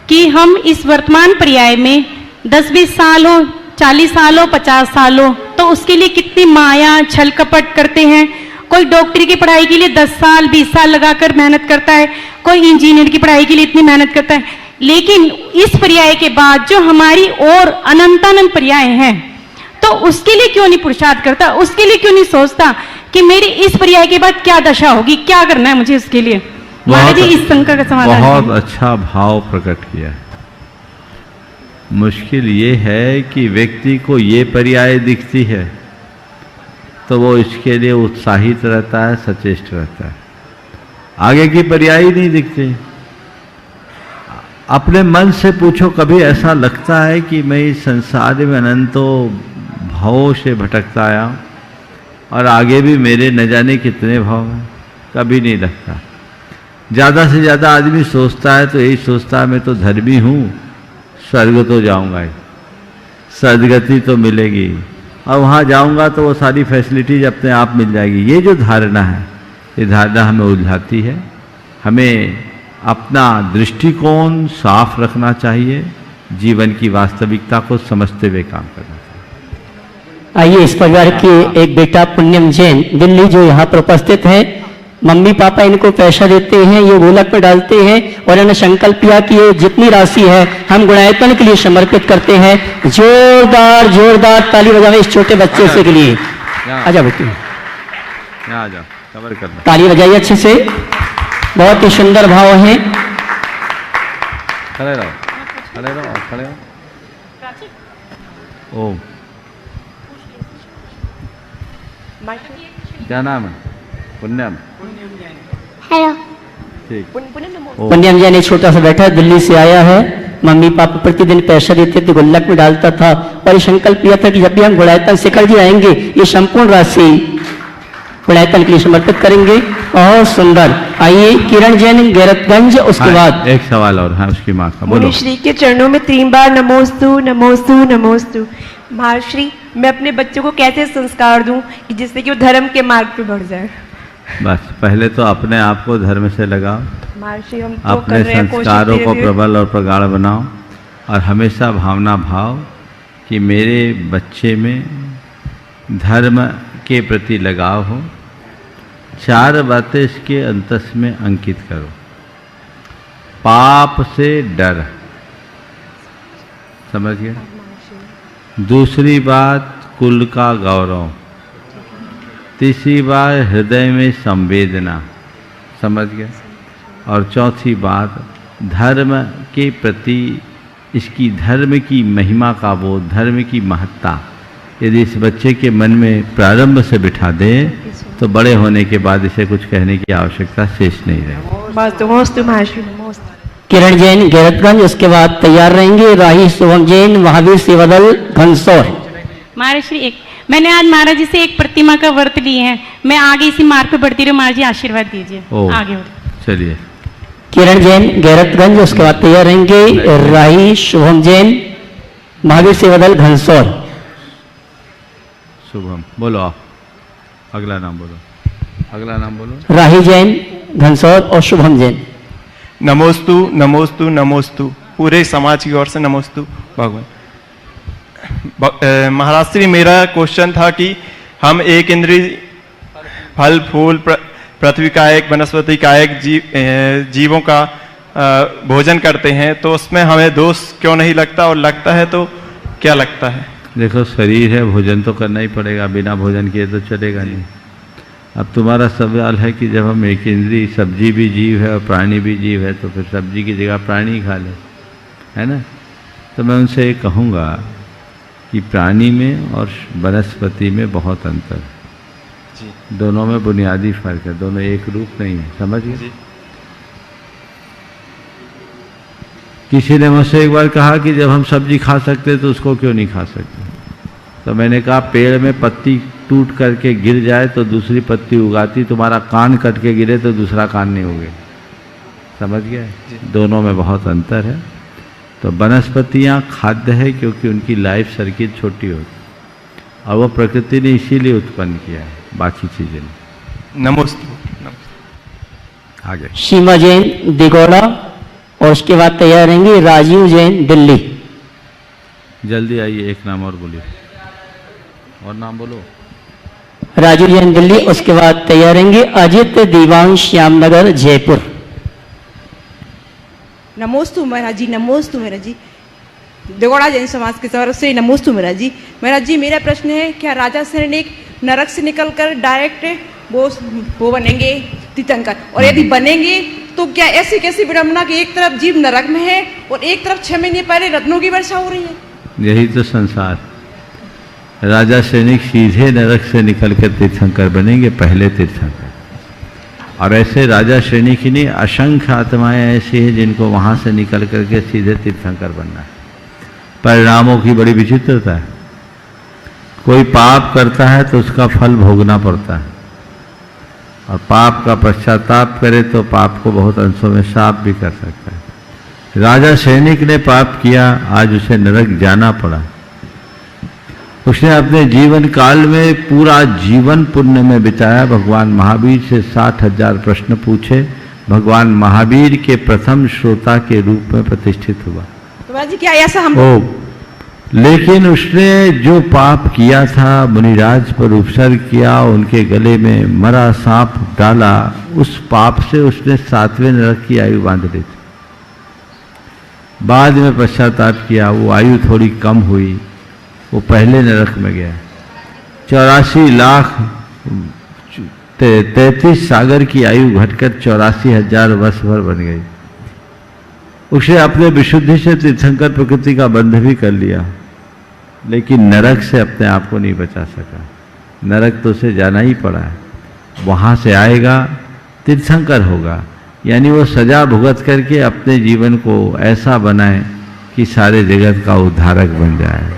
कि हम इस वर्तमान पर्याय में 10-20 साल हो, 40 साल हो, 50 साल हो, तो उसके लिए कितनी माया छल कपट करते हैं। कोई डॉक्टरी की पढ़ाई के लिए 10 साल 20 साल लगाकर मेहनत करता है, कोई इंजीनियर की पढ़ाई के लिए इतनी मेहनत करता है, लेकिन इस पर्याय के बाद जो हमारी और अनंतानंत पर्याय हैं, तो उसके लिए क्यों नहीं पुरुषार्थ करता, उसके लिए क्यों नहीं सोचता कि मेरी इस पर्याय के बाद क्या दशा होगी, क्या करना है मुझे उसके लिए। महाराज जी इस शंका का समाधान। बहुत अच्छा भाव प्रकट किया है। मुश्किल ये है कि व्यक्ति को ये पर्याय दिखती है तो वो इसके लिए उत्साहित रहता है, सचेष्ट रहता है, आगे की पर्याय नहीं दिखती। अपने मन से पूछो, कभी ऐसा लगता है कि मैं इस संसार में अनंतों भावों से भटकता आया और आगे भी मेरे न जाने कितने भाव हैं? कभी नहीं लगता। ज़्यादा से ज़्यादा आदमी सोचता है तो यही सोचता है मैं तो धर्मी हूँ, स्वर्ग तो जाऊँगा ही, सदगति तो मिलेगी और वहाँ जाऊँगा तो वो सारी फैसिलिटीज अपने आप मिल जाएगी। ये जो धारणा है, ये धारणा हमें उलझाती है। हमें अपना दृष्टिकोण साफ रखना चाहिए, जीवन की वास्तविकता को समझते हुए काम करना चाहिए। आइए इस परिवार के एक बेटा पुण्यम जैन दिल्ली जो यहाँ पर उपस्थित है, मम्मी पापा इनको पैसा देते हैं, ये गोलक में डालते हैं और इन्होंने संकल्प किया कि ये जितनी राशि है हम गुणायतन के लिए समर्पित करते हैं। जोरदार जोरदार ताली बजावे इस छोटे बच्चे से के लिए। आजा बेटी, यहाँ आ जाओ, कवर करना। ताली बजाइए अच्छे से, बहुत ही सुंदर भाव है। खड़े रहो, खड़े रहो, खड़े रहो। ओम, क्या नाम है? पुण्यम। हेलो। ठीक। पुण्यम जैन एक छोटा सा बैठा है, दिल्ली से आया है। मम्मी पापा प्रतिदिन पैसा देते थे, गुल्लक में डालता था और ये संकल्प किया था कि जब भी हम गुणायतन शिखर जी आएंगे ये संपूर्ण राशि गुणायतन के लिए समर्पित करेंगे। बहुत सुंदर। आइए किरण जैन गैरतगंज, उसके बाद एक सवाल और है उसकी माँ का, बोलो। श्री के चरणों में 3 बार नमोस्तु नमोस्तु नमोस्तु। महर्षि, मैं अपने बच्चों को कैसे संस्कार दूं कि जिससे कि वो धर्म के मार्ग पे बढ़ जाए? बस पहले तो अपने आप को धर्म से लगाओ, महर्षि हम तो अपने कर रहे हैं, संस्कारों को कोशिश प्रबल और प्रगाढ़ बनाओ और हमेशा भावना भाव कि मेरे बच्चे में धर्म के प्रति लगाव हो। 4 बातें इसके अंतस में अंकित करो। पाप से डर, समझ गए? दूसरी बात कुल का गौरव, तीसरी बात हृदय में संवेदना, समझ गए? और चौथी बात धर्म के प्रति इसकी धर्म की महिमा का बोध, धर्म की महत्ता यदि इस बच्चे के मन में प्रारंभ से बिठा दे तो बड़े होने के बाद इसे कुछ कहने की आवश्यकता शेष नहीं रहेगी। किरण जैन गैरतगंज, उसके बाद तैयार रहेंगे राही शुभम जैन महावीर सेवादल घनसौर। महाराज श्री एक मैंने आज महाराज जी से एक प्रतिमा का व्रत लिए हैं, मैं आगे इसी मार्ग पे बढ़ती रहूं, महाराज जी आशीर्वाद दीजिए। आगे चलिए। किरण जैन गैरतगंज, उसके बाद तैयार रहेंगे राही शुभम जैन महावीर सेवादल घनसौर। शुभम बोलो, आप अगला नाम बोलो, अगला नाम बोलो। राही जैन घनसौर और शुभम जैन। नमोस्तु नमोस्तु नमोस्तु, पूरे समाज की ओर से नमोस्तु भगवान। महाराज श्री, मेरा क्वेश्चन था कि हम एक इंद्रिय फल फूल पृथ्वी का एक वनस्पति का एक जीवों का भोजन करते हैं तो उसमें हमें दोष क्यों नहीं लगता, और लगता है तो क्या लगता है? देखो, शरीर है, भोजन तो करना ही पड़ेगा, बिना भोजन किए तो चलेगा नहीं। अब तुम्हारा सवाल है कि जब हम एक इंद्रिय, सब्जी भी जीव है और प्राणी भी जीव है, तो फिर सब्जी की जगह प्राणी खा ले, है ना? तो मैं उनसे ये कहूँगा कि प्राणी में और वनस्पति में बहुत अंतर है, दोनों में बुनियादी फर्क है, दोनों एक रूप नहीं है, समझ गए? किसी ने मुझसे एक बार कहा कि जब हम सब्जी खा सकते तो उसको क्यों नहीं खा सकते? तो मैंने कहा, पेड़ में पत्ती टूट करके गिर जाए तो दूसरी पत्ती उगाती, तुम्हारा कान कट के गिरे तो दूसरा कान नहीं उगे, समझ गए? दोनों में बहुत अंतर है। तो वनस्पतियाँ खाद्य है क्योंकि उनकी लाइफ सर्किट छोटी होती और वो प्रकृति ने इसीलिए उत्पन्न किया है, बाकी चीज़ें नहीं। नमस्ते। आगे सीमा जैन दिगोड़ा और उसके बाद तैयार रहेंगे राजीव जैन दिल्ली। जल्दी आइए, एक नाम और बोलिए, और नाम बोलो। राजू जैन दिल्ली, उसके बाद तैयार रहेंगे अजित दीवान श्यामनगर जयपुर। नमोस्तु महाराज जी, नमोस्तु महाराज जी। देगौड़ा जैन समाज के तरफ से नमोस्तु महाराज जी। महाराज जी मेरा प्रश्न है, क्या राजा सैनिक नरक से निकलकर डायरेक्ट वो बनेंगे तीर्थंकर, और यदि बनेंगे तो क्या ऐसी कैसी विडंबना कि एक तरफ जीव नरक में है और एक तरफ 6 महीने पहले रत्नों की वर्षा हो रही है? यही तो संसार। राजा सैनिक सीधे नरक से निकलकर तीर्थंकर बनेंगे, पहले तीर्थंकर। और ऐसे राजा श्रेणी की नहीं, असंख्य आत्माएं ऐसी हैं जिनको वहां से निकल करके सीधे तीर्थंकर बनना है। परिणामों की बड़ी विचित्रता है। कोई पाप करता है तो उसका फल भोगना पड़ता है, और पाप का पश्चाताप करे तो पाप को बहुत अंशों में साफ भी कर सकता है। राजा सैनिक ने पाप किया, आज उसे नरक जाना पड़ा। उसने अपने जीवन काल में पूरा जीवन पुण्य में बिताया। भगवान महावीर से 60,000 प्रश्न पूछे, भगवान महावीर के प्रथम श्रोता के रूप में प्रतिष्ठित हुआ। तो महाराज जी क्या ऐसा हम लेकिन उसने जो पाप किया था, मुनिराज पर उपसर्ग किया, उनके गले में मरा सांप डाला, उस पाप से उसने 7वें नरक की आयु बांध ली थी। बाद में पश्चाताप किया, वो आयु थोड़ी कम हुई, वो पहले नरक में गया। 84 लाख 33 सागर की आयु घटकर 84,000 वर्ष भर बन गई। उसे अपने विशुद्धि से तीर्थंकर प्रकृति का बंध भी कर लिया, लेकिन नरक से अपने आप को नहीं बचा सका। नरक तो उसे जाना ही पड़ा है। वहाँ से आएगा, तीर्थंकर होगा, यानी वो सजा भुगत करके अपने जीवन को ऐसा बनाए कि सारे जगत का उद्धारक बन जाए।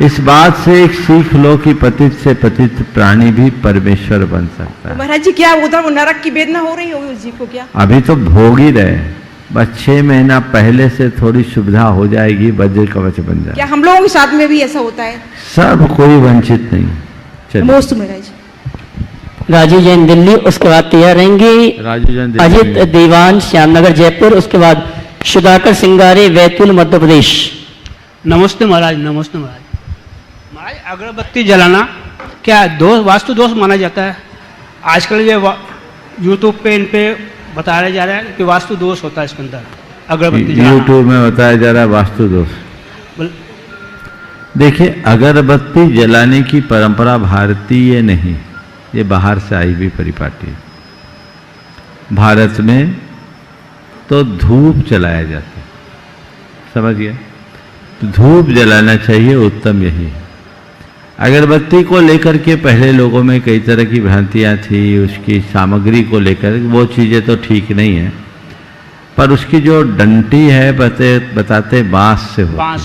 इस बात से एक सीख लो कि पतित से पतित प्राणी भी परमेश्वर बन सकता है। महाराज जी क्या उधर वो नरक की वेदना हो रही होगी उस जीव को? क्या अभी तो भोग ही रहे, बस 6 महीना पहले से थोड़ी सुविधा हो जाएगी, वज्र कवच बन जाए। क्या हम लोगों के साथ में भी ऐसा होता है? सब कोई वंचित नहीं। नमोस्तु महाराज। राजू जैन दिल्ली, उसके बाद तैयार रहेंगे अजित दीवान श्यामनगर जयपुर, उसके बाद सुधाकर सिंगारे बैतूल मध्य प्रदेश। नमस्ते महाराज, नमस्ते महाराज। महाराज अगरबत्ती जलाना क्या वास्तु दोष माना जाता है? आजकल ये यूट्यूब पे इन पे बताया जा रहा है कि वास्तु दोष होता है इसके अंदर अगरबत्ती जलाना। यूट्यूब में बताया जा रहा है वास्तु दोष। देखिए, अगरबत्ती जलाने की परंपरा भारतीय नहीं, ये बाहर से आई हुई परिपाटी। भारत में तो धूप जलाया जाता है, समझ गया? धूप जलाना चाहिए, उत्तम यही है। अगरबत्ती को लेकर के पहले लोगों में कई तरह की भ्रांतियाँ थी, उसकी सामग्री को लेकर वो चीज़ें तो ठीक नहीं है, पर उसकी जो डंटी है बताते बांस से हो,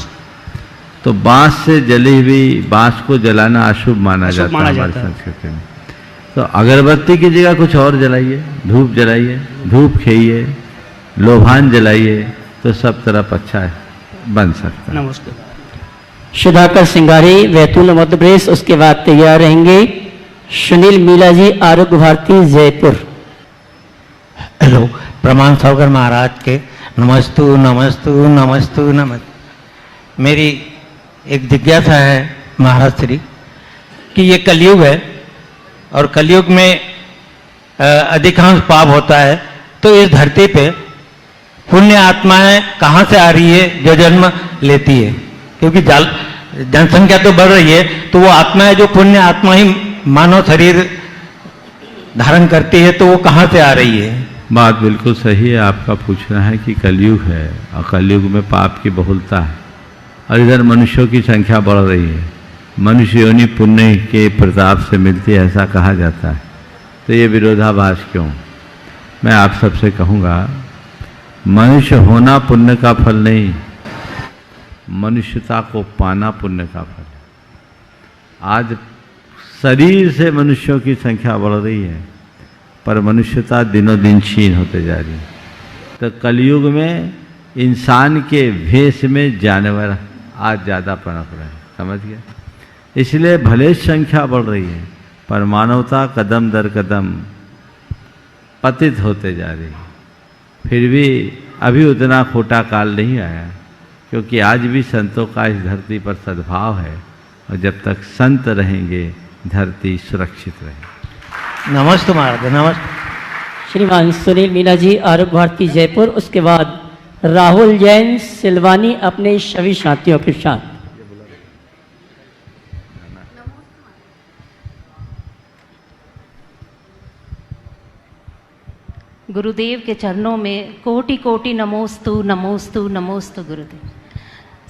तो बांस से जली हुई बांस को जलाना अशुभ माना जाता है हमारी संस्कृति में। तो अगरबत्ती की जगह कुछ और जलाइए, धूप जलाइए, धूप खाइए, लोभान जलाइए, तो सब तरफ अच्छा है, बन सकता है। नमस्कार। सुधाकर सिंगारी बैतूल मध्य प्रदेश, उसके बाद तैयार रहेंगे सुनील मीला जी आरोग्य भारती जयपुर। हेलो, प्रमाण सागर महाराज के नमस्तु नमस्तु नमस्तु नमस्तु। मेरी एक जिज्ञासा है महाराज श्री कि ये कलयुग है और कलयुग में अधिकांश पाप होता है, तो इस धरती पे पुण्य आत्माएं कहाँ से आ रही है जो जन्म लेती है? क्योंकि जनसंख्या तो बढ़ रही है, तो वो आत्माएं जो पुण्य आत्मा ही मानव शरीर धारण करती है, तो वो कहाँ से आ रही है? बात बिल्कुल सही है आपका पूछना है कि कलयुग है और कलयुग में पाप की बहुलता है, और इधर मनुष्यों की संख्या बढ़ रही है। मनुष्य योनि पुण्य के प्रताप से मिलती है, ऐसा कहा जाता है। तो ये विरोधाभास क्यों? मैं आप सबसे कहूँगा, मनुष्य होना पुण्य का फल नहीं, मनुष्यता को पाना पुण्य का फल। आज शरीर से मनुष्यों की संख्या बढ़ रही है, पर मनुष्यता दिनों दिन क्षीण होते जा रही है। तो कलयुग में इंसान के भेष में जानवर आज ज़्यादा पनप रहे हैं, समझ गया? इसलिए भले संख्या बढ़ रही है, पर मानवता कदम दर कदम पतित होते जा रही है। फिर भी अभी उतना खोटा काल नहीं आया क्योंकि आज भी संतों का इस धरती पर सद्भाव है, और जब तक संत रहेंगे धरती सुरक्षित रहेगी। नमस्ते महाराज, नमस्ते। श्रीमान सुनील मीना जी, आरोग्य भारती जयपुर। उसके बाद राहुल जैन सिलवानी अपने सभी साथियों के साथ। गुरुदेव के चरणों में कोटि कोटि नमोस्तु नमोस्तु नमोस्तु गुरुदेव।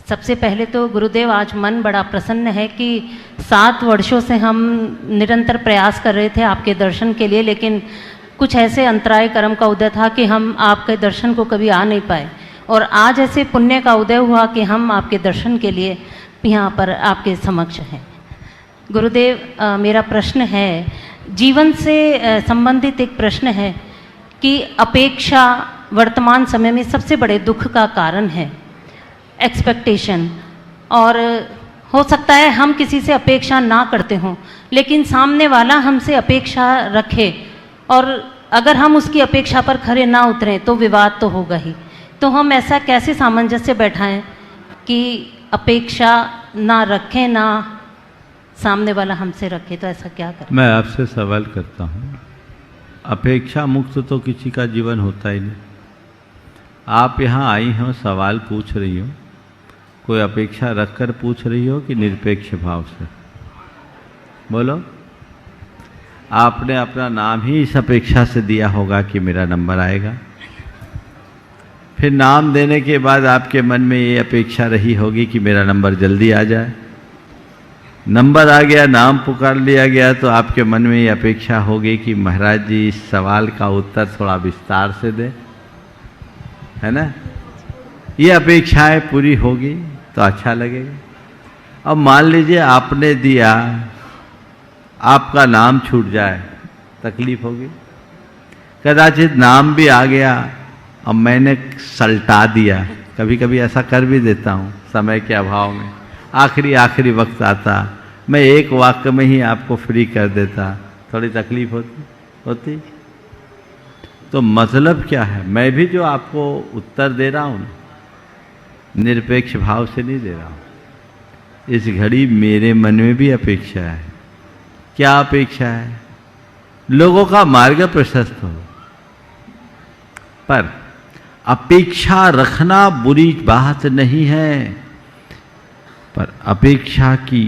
सबसे पहले तो गुरुदेव, आज मन बड़ा प्रसन्न है कि 7 वर्षों से हम निरंतर प्रयास कर रहे थे आपके दर्शन के लिए, लेकिन कुछ ऐसे अंतराय कर्म का उदय था कि हम आपके दर्शन को कभी आ नहीं पाए, और आज ऐसे पुण्य का उदय हुआ कि हम आपके दर्शन के लिए यहाँ पर आपके समक्ष हैं। गुरुदेव, मेरा प्रश्न है, जीवन से संबंधित एक प्रश्न है कि अपेक्षा वर्तमान समय में सबसे बड़े दुख का कारण है, एक्सपेक्टेशन। और हो सकता है हम किसी से अपेक्षा ना करते हों, लेकिन सामने वाला हमसे अपेक्षा रखे, और अगर हम उसकी अपेक्षा पर खरे ना उतरें तो विवाद तो होगा ही। तो हम ऐसा कैसे सामंजस्य बैठाएं कि अपेक्षा ना रखें, ना सामने वाला हमसे रखे, तो ऐसा क्या करें? मैं आपसे सवाल करता हूँ, अपेक्षा मुक्त तो किसी का जीवन होता ही नहीं। आप यहाँ आई हो, सवाल पूछ रही हो, कोई अपेक्षा रखकर पूछ रही हो कि निरपेक्ष भाव से? बोलो। आपने अपना नाम ही इस अपेक्षा से दिया होगा कि मेरा नंबर आएगा। फिर नाम देने के बाद आपके मन में ये अपेक्षा रही होगी कि मेरा नंबर जल्दी आ जाए। नंबर आ गया, नाम पुकार लिया गया, तो आपके मन में ये अपेक्षा होगी कि महाराज जी इस सवाल का उत्तर थोड़ा विस्तार से दें, है ना? ये अपेक्षाएं पूरी होगी तो अच्छा लगेगा। अब मान लीजिए आपने दिया, आपका नाम छूट जाए, तकलीफ होगी। कदाचित नाम भी आ गया, अब मैंने सल्टा दिया, कभी कभी ऐसा कर भी देता हूँ समय के अभाव में, आखिरी वक्त आता, मैं एक वाक्य में ही आपको फ्री कर देता, थोड़ी तकलीफ होती। तो मतलब क्या है, मैं भी जो आपको उत्तर दे रहा हूँ निरपेक्ष भाव से नहीं दे रहा हूँ। इस घड़ी मेरे मन में भी अपेक्षा है। क्या अपेक्षा है? लोगों का मार्ग प्रशस्त हो। पर अपेक्षा रखना बुरी बात नहीं है, पर अपेक्षा की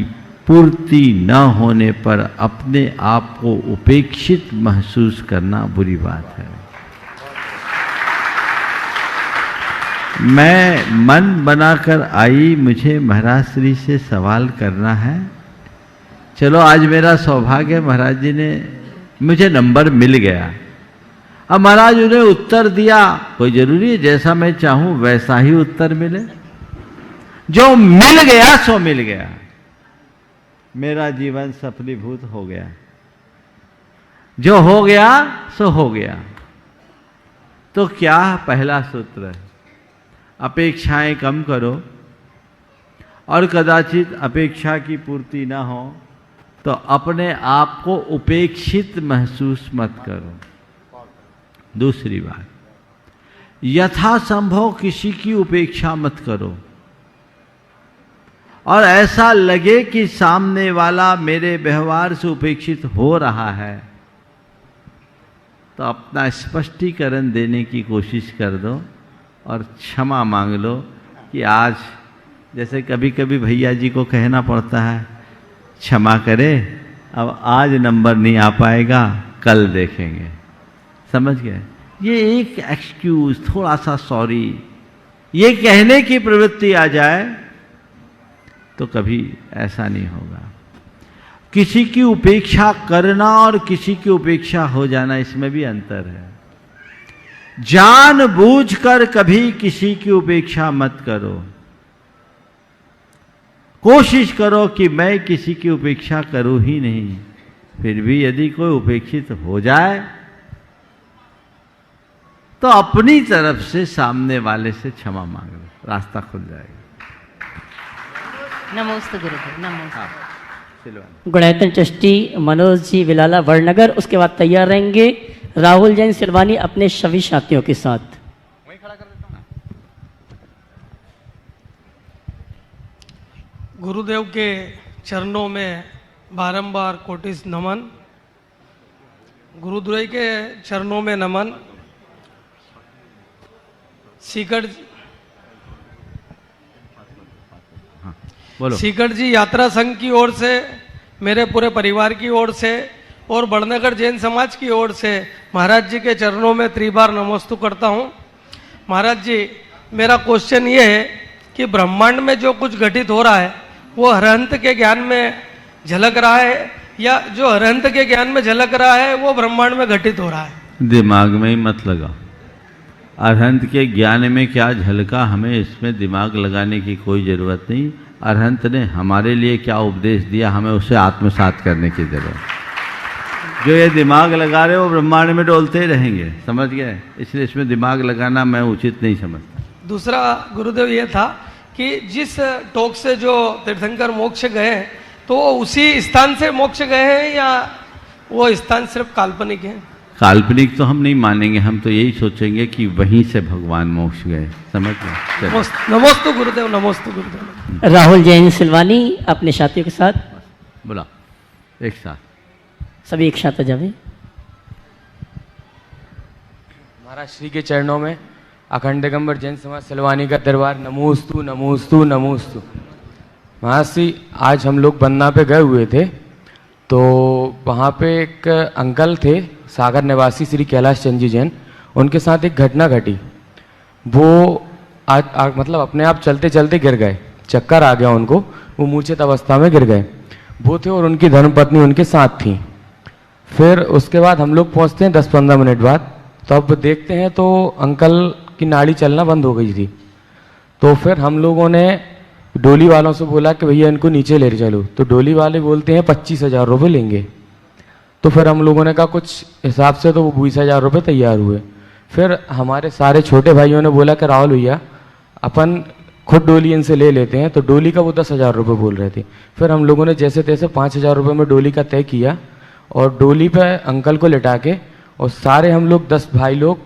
पूर्ति न होने पर अपने आप को उपेक्षित महसूस करना बुरी बात है। मैं मन बनाकर आई, मुझे महाराज श्री से सवाल करना है। चलो आज मेरा सौभाग्य, महाराज जी ने मुझे नंबर मिल गया। अब महाराज उन्हें उत्तर दिया, कोई जरूरी है जैसा मैं चाहूं वैसा ही उत्तर मिले? जो मिल गया सो मिल गया, मेरा जीवन सफलीभूत हो गया। जो हो गया सो हो गया। तो क्या पहला सूत्र है, अपेक्षाएं कम करो, और कदाचित अपेक्षा की पूर्ति ना हो तो अपने आप को उपेक्षित महसूस मत करो। दूसरी बात, यथासंभव किसी की उपेक्षा मत करो, और ऐसा लगे कि सामने वाला मेरे व्यवहार से उपेक्षित हो रहा है तो अपना स्पष्टीकरण देने की कोशिश कर दो और क्षमा मांग लो कि आज, जैसे कभी कभी भैया जी को कहना पड़ता है क्षमा करे, अब आज नंबर नहीं आ पाएगा, कल देखेंगे। समझ गए? ये एक एक्सक्यूज, थोड़ा सा सॉरी, ये कहने की प्रवृत्ति आ जाए तो कभी ऐसा नहीं होगा। किसी की उपेक्षा करना और किसी की उपेक्षा हो जाना, इसमें भी अंतर है। जानबूझकर कभी किसी की उपेक्षा मत करो। कोशिश करो कि मैं किसी की उपेक्षा करूं ही नहीं। फिर भी यदि कोई उपेक्षित हो जाए तो अपनी तरफ से सामने वाले से क्षमा मांग लो, रास्ता खुल जाएगा। नमस्ते गुरुदेव। नमस्ते। गुणायतन ट्रस्टी मनोज जी विलाला वड़नगर, उसके बाद तैयार रहेंगे राहुल जैन सिलवानी अपने सभी साथियों के साथ। गुरुदेव के चरणों में बारंबार कोटिस नमन। गुरुदेव के चरणों में नमन। सीकट जी यात्रा संघ की ओर से, मेरे पूरे परिवार की ओर से और बड़नगर जैन समाज की ओर से महाराज जी के चरणों में त्रिबार नमस्तु करता हूँ। महाराज जी, मेरा क्वेश्चन ये है कि ब्रह्मांड में जो कुछ घटित हो रहा है वो अरहंत के ज्ञान में झलक रहा है, या जो अरहंत के ज्ञान में झलक रहा है वो ब्रह्मांड में घटित हो रहा है? दिमाग में ही मत लगा। अरहंत के ज्ञान में क्या झलका, हमें इसमें दिमाग लगाने की कोई ज़रूरत नहीं। अरहंत ने हमारे लिए क्या उपदेश दिया, हमें उसे आत्मसात करने की जरूरत। जो ये दिमाग लगा रहे हो ब्रह्मांड में डोलते ही रहेंगे, समझ गए? इसलिए इसमें दिमाग लगाना मैं उचित नहीं समझता। दूसरा गुरुदेव ये था कि जिस टोक से जो तीर्थंकर मोक्ष गए तो वो उसी स्थान से मोक्ष गए हैं या वो स्थान सिर्फ काल्पनिक है? काल्पनिक तो हम नहीं मानेंगे, हम तो यही सोचेंगे कि वहीं से भगवान मोक्ष गए। समझ गए? नमोस्तु गुरुदेव, नमोस्तु गुरुदेव। राहुल जैन सिलवानी अपने साथियों के साथ बोला, एक साथ सभी एक साथ जावे। महाराज श्री के चरणों में अखंड दिगंबर जैन समाज सिलवानी का दरबार नमोस्तु नमोस्तु नमोस्तु। महाराज श्री, आज हम लोग बन्ना पे गए हुए थे तो वहाँ पे एक अंकल थे सागर निवासी श्री कैलाश चंद जी जैन, उनके साथ एक घटना घटी। वो मतलब अपने आप चलते चलते गिर गए, चक्कर आ गया उनको, वो मूर्छित अवस्था में गिर गए। वो थे और उनकी धर्मपत्नी उनके साथ थी। फिर उसके बाद हम लोग पहुँचते हैं 10-15 मिनट बाद, तब देखते हैं तो अंकल की नाड़ी चलना बंद हो गई थी। तो फिर हम लोगों ने डोली वालों से बोला कि भैया इनको नीचे ले चलो, तो डोली वाले बोलते हैं 25,000 रुपये लेंगे। तो फिर हम लोगों ने कहा कुछ हिसाब से तो वो 20,000 रुपये तैयार हुए। फिर हमारे सारे छोटे भाइयों ने बोला कि राहुल भैया अपन खुद डोली इनसे ले लेते हैं, तो डोली का वो 10,000 रुपये बोल रहे थे। फिर हम लोगों ने जैसे तैसे 5,000 रुपये में डोली का तय किया और डोली पे अंकल को लिटा के और सारे हम लोग 10 भाई लोग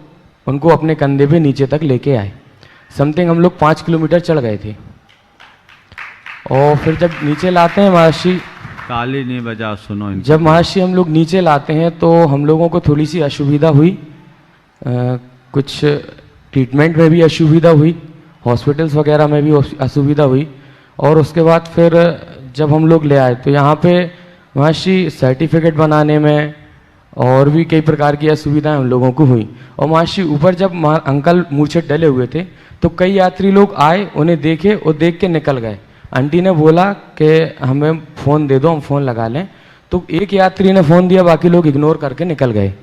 उनको अपने कंधे पे नीचे तक लेके आए। समथिंग हम लोग 5 किलोमीटर चढ़ गए थे। और फिर जब नीचे लाते हैं महर्षि, ताली नहीं बजा सुनो। जब महर्षि हम लोग नीचे लाते हैं तो हम लोगों को थोड़ी सी असुविधा हुई, कुछ ट्रीटमेंट में भी असुविधा हुई, हॉस्पिटल्स वगैरह में भी असुविधा हुई। और उसके बाद फिर जब हम लोग ले आए तो यहाँ पे महर्षि सर्टिफिकेट बनाने में और भी कई प्रकार की असुविधाएं हम लोगों को हुई। और महर्षि ऊपर जब अंकल मूर्छित डले हुए थे तो कई यात्री लोग आए, उन्हें देखे और देख के निकल गए। आंटी ने बोला कि हमें फ़ोन दे दो, हम फ़ोन लगा लें। तो एक यात्री ने फ़ोन दिया, बाकी लोग इग्नोर करके निकल गए।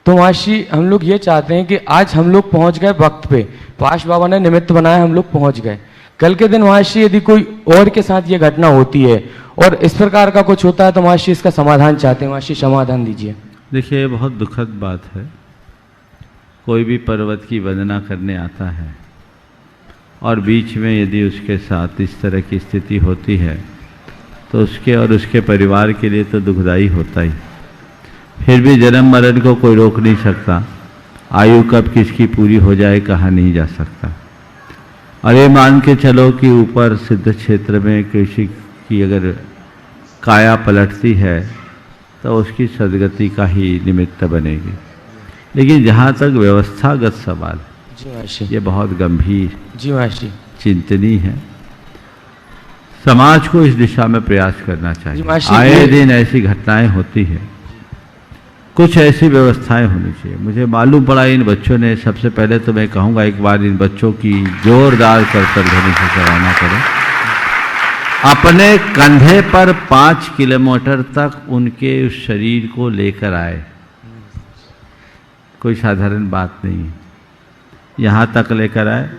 तो महर्षि हम लोग ये चाहते हैं कि आज हम लोग पहुंच गए वक्त पे, पाश बाबा ने निमित्त बनाया, हम लोग पहुंच गए। कल के दिन महर्षि यदि कोई और के साथ ये घटना होती है और इस प्रकार का कुछ होता है तो महर्षि इसका समाधान चाहते हैं। महर्षि समाधान दीजिए। देखिए, बहुत दुखद बात है, कोई भी पर्वत की वंदना करने आता है और बीच में यदि उसके साथ इस तरह की स्थिति होती है तो उसके और उसके परिवार के लिए तो दुखदाई होता ही। फिर भी जन्म मरण को कोई रोक नहीं सकता, आयु कब किसकी पूरी हो जाए कहा नहीं जा सकता। और ये मान के चलो कि ऊपर सिद्ध क्षेत्र में किसी की अगर काया पलटती है तो उसकी सदगति का ही निमित्त बनेगी। लेकिन जहाँ तक व्यवस्थागत सवाल, ये बहुत गंभीर, चिंतनीय है। समाज को इस दिशा में प्रयास करना चाहिए। आए दिन ऐसी घटनाएं होती है, कुछ ऐसी व्यवस्थाएं होनी चाहिए। मुझे मालूम पड़ा इन बच्चों ने, सबसे पहले तो मैं कहूँगा एक बार इन बच्चों की जोरदार करतल ध्वनि से सराहना करें। अपने कंधे पर 5 किलोमीटर तक उनके उस शरीर को लेकर आए, कोई साधारण बात नहीं है। यहाँ तक लेकर आए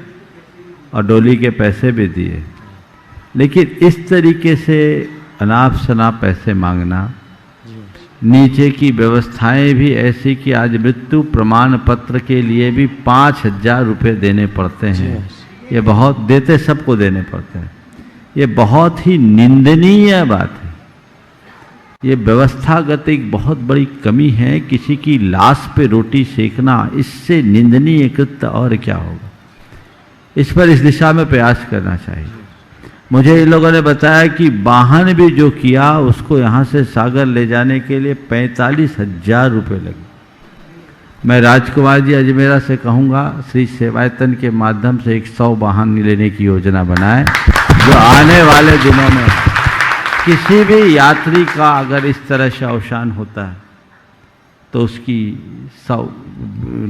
और डोली के पैसे भी दिए। लेकिन इस तरीके से अनाप शनाप पैसे मांगना, नीचे की व्यवस्थाएं भी ऐसी कि आज मृत्यु प्रमाण पत्र के लिए भी 5,000 रुपये देने पड़ते हैं। ये बहुत, देते सबको देने पड़ते हैं। ये बहुत ही निंदनीय बात है। ये व्यवस्थागत एक बहुत बड़ी कमी है। किसी की लाश पे रोटी सेकना, इससे निंदनीय कृत्य और क्या होगा। इस पर इस दिशा में प्रयास करना चाहिए। मुझे इन लोगों ने बताया कि वाहन भी जो किया उसको यहाँ से सागर ले जाने के लिए 45,000 रुपये लगे। मैं राजकुमार जी अजमेरा से कहूँगा श्री सेवायतन के माध्यम से 100 वाहन लेने की योजना बनाए, जो आने वाले दिनों में किसी भी यात्री का अगर इस तरह से अवसान होता है तो उसकी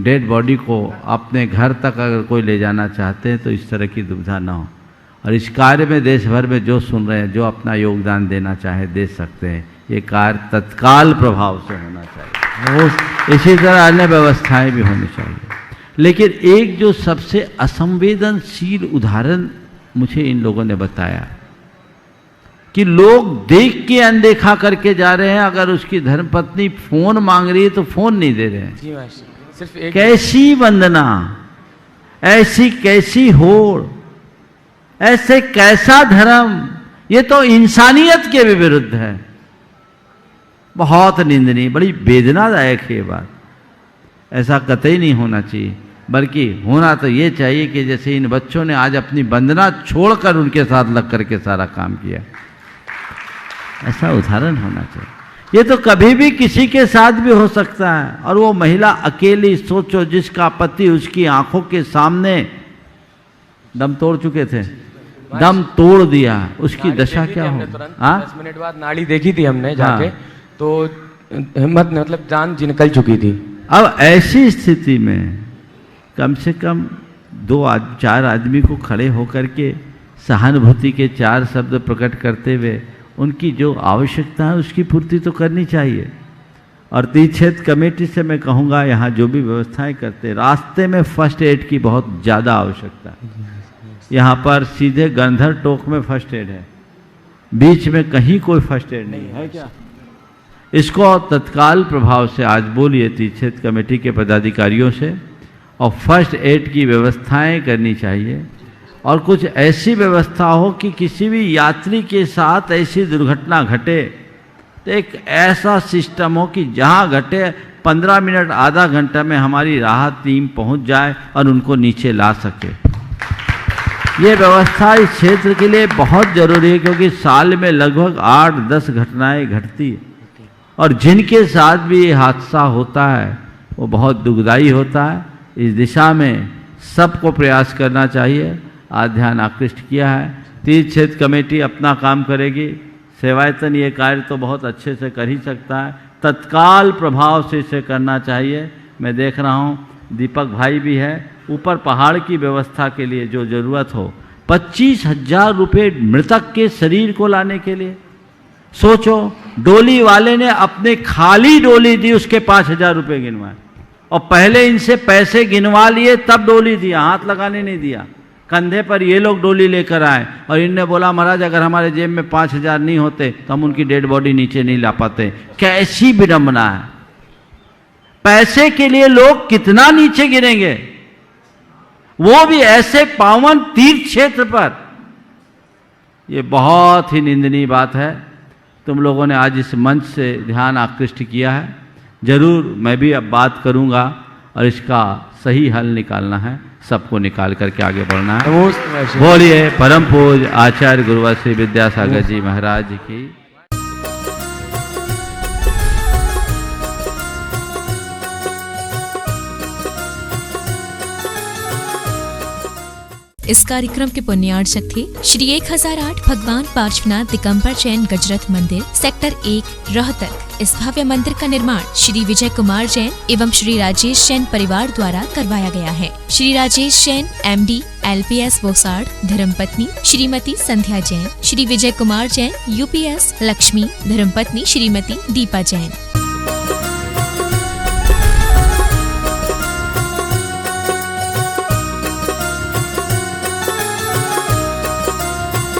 डेड बॉडी को अपने घर तक अगर कोई ले जाना चाहते हैं तो इस तरह की दुविधा ना हो। और इस कार्य में देश भर में जो सुन रहे हैं, जो अपना योगदान देना चाहे दे सकते हैं। ये कार्य तत्काल प्रभाव से होना चाहिए, इसी तरह अन्य व्यवस्थाएं भी होनी चाहिए। लेकिन एक जो सबसे असंवेदनशील उदाहरण मुझे इन लोगों ने बताया कि लोग देख के अनदेखा करके जा रहे हैं। अगर उसकी धर्मपत्नी फोन मांग रही है तो फोन नहीं दे रहे हैं। जी मास्टर, सिर्फ एक कैसी वंदना, ऐसी कैसी होड़, ऐसे कैसा धर्म, ये तो इंसानियत के भी विरुद्ध है। बहुत निंदनीय, बड़ी वेदनादायक है ये बात। ऐसा कतई नहीं होना चाहिए, बल्कि होना तो ये चाहिए कि जैसे इन बच्चों ने आज अपनी वंदना छोड़कर उनके साथ लग करके सारा काम किया, ऐसा उदाहरण होना चाहिए। ये तो कभी भी किसी के साथ भी हो सकता है। और वो महिला अकेली, सोचो, जिसका पति उसकी आंखों के सामने दम तोड़ चुके थे, दम तोड़ दिया, उसकी दशा क्या हो। 10 मिनट बाद नाड़ी देखी थी हमने जाके, तो हिम्मत मतलब जान निकल चुकी थी। अब ऐसी स्थिति में कम से कम 2-4 आदमी को खड़े होकर के सहानुभूति के 4 शब्द प्रकट करते हुए उनकी जो आवश्यकता है उसकी पूर्ति तो करनी चाहिए। और तीर्थ क्षेत्र कमेटी से मैं कहूँगा, यहाँ जो भी व्यवस्थाएं करते, रास्ते में फर्स्ट एड की बहुत ज़्यादा आवश्यकता है। यहाँ पर सीधे गंधर टोक में फर्स्ट एड है, बीच में कहीं कोई फर्स्ट एड नहीं है क्या? इसको तत्काल प्रभाव से आज बोलिए तीर्थ क्षेत्र कमेटी के पदाधिकारियों से, और फर्स्ट एड की व्यवस्थाएं करनी चाहिए। और कुछ ऐसी व्यवस्था हो कि किसी भी यात्री के साथ ऐसी दुर्घटना घटे तो एक ऐसा सिस्टम हो कि जहां घटे 15 मिनट आधा घंटा में हमारी राहत टीम पहुंच जाए और उनको नीचे ला सके। ये व्यवस्था इस क्षेत्र के लिए बहुत ज़रूरी है, क्योंकि साल में लगभग 8-10 घटनाएं घटती है और जिनके साथ भी ये हादसा होता है वो बहुत दुखदायी होता है। इस दिशा में सबको प्रयास करना चाहिए। आज ध्यान आकृष्ट किया है, तीर्थ क्षेत्र कमेटी अपना काम करेगी, सेवायतन ये कार्य तो बहुत अच्छे से कर ही सकता है, तत्काल प्रभाव से इसे करना चाहिए। मैं देख रहा हूँ दीपक भाई भी है, ऊपर पहाड़ की व्यवस्था के लिए जो ज़रूरत हो, 25,000 रुपये मृतक के शरीर को लाने के लिए। सोचो, डोली वाले ने अपने खाली डोली दी, उसके 5,000 रुपये गिनवाए, और पहले इनसे पैसे गिनवा लिए तब डोली दिया, हाथ लगाने नहीं दिया। कंधे पर ये लोग डोली लेकर आए और इनने बोला, महाराज अगर हमारे जेब में 5,000 नहीं होते तो हम उनकी डेड बॉडी नीचे नहीं ला पाते। कैसी विडंबना है! पैसे के लिए लोग कितना नीचे गिरेंगे, वो भी ऐसे पावन तीर्थ क्षेत्र पर। ये बहुत ही निंदनीय बात है। तुम लोगों ने आज इस मंच से ध्यान आकृष्ट किया है, जरूर मैं भी अब बात करूंगा और इसका सही हल निकालना है, सबको निकाल करके आगे बढ़ना है। बोलिए परम पूज्य आचार्य गुरुवर श्री विद्यासागर जी महाराज की। इस कार्यक्रम के पुण्यार्चक थे श्री 1008 भगवान पार्श्वनाथ दिगंबर जैन गजरथ मंदिर, सेक्टर 1 रोहतक। इस भव्य मंदिर का निर्माण श्री विजय कुमार जैन एवं श्री राजेश जैन परिवार द्वारा करवाया गया है। श्री राजेश जैन MD LPS बोसाड़, धर्मपत्नी श्रीमती संध्या जैन, श्री विजय कुमार जैन UPS लक्ष्मी, धर्मपत्नी श्रीमती दीपा जैन।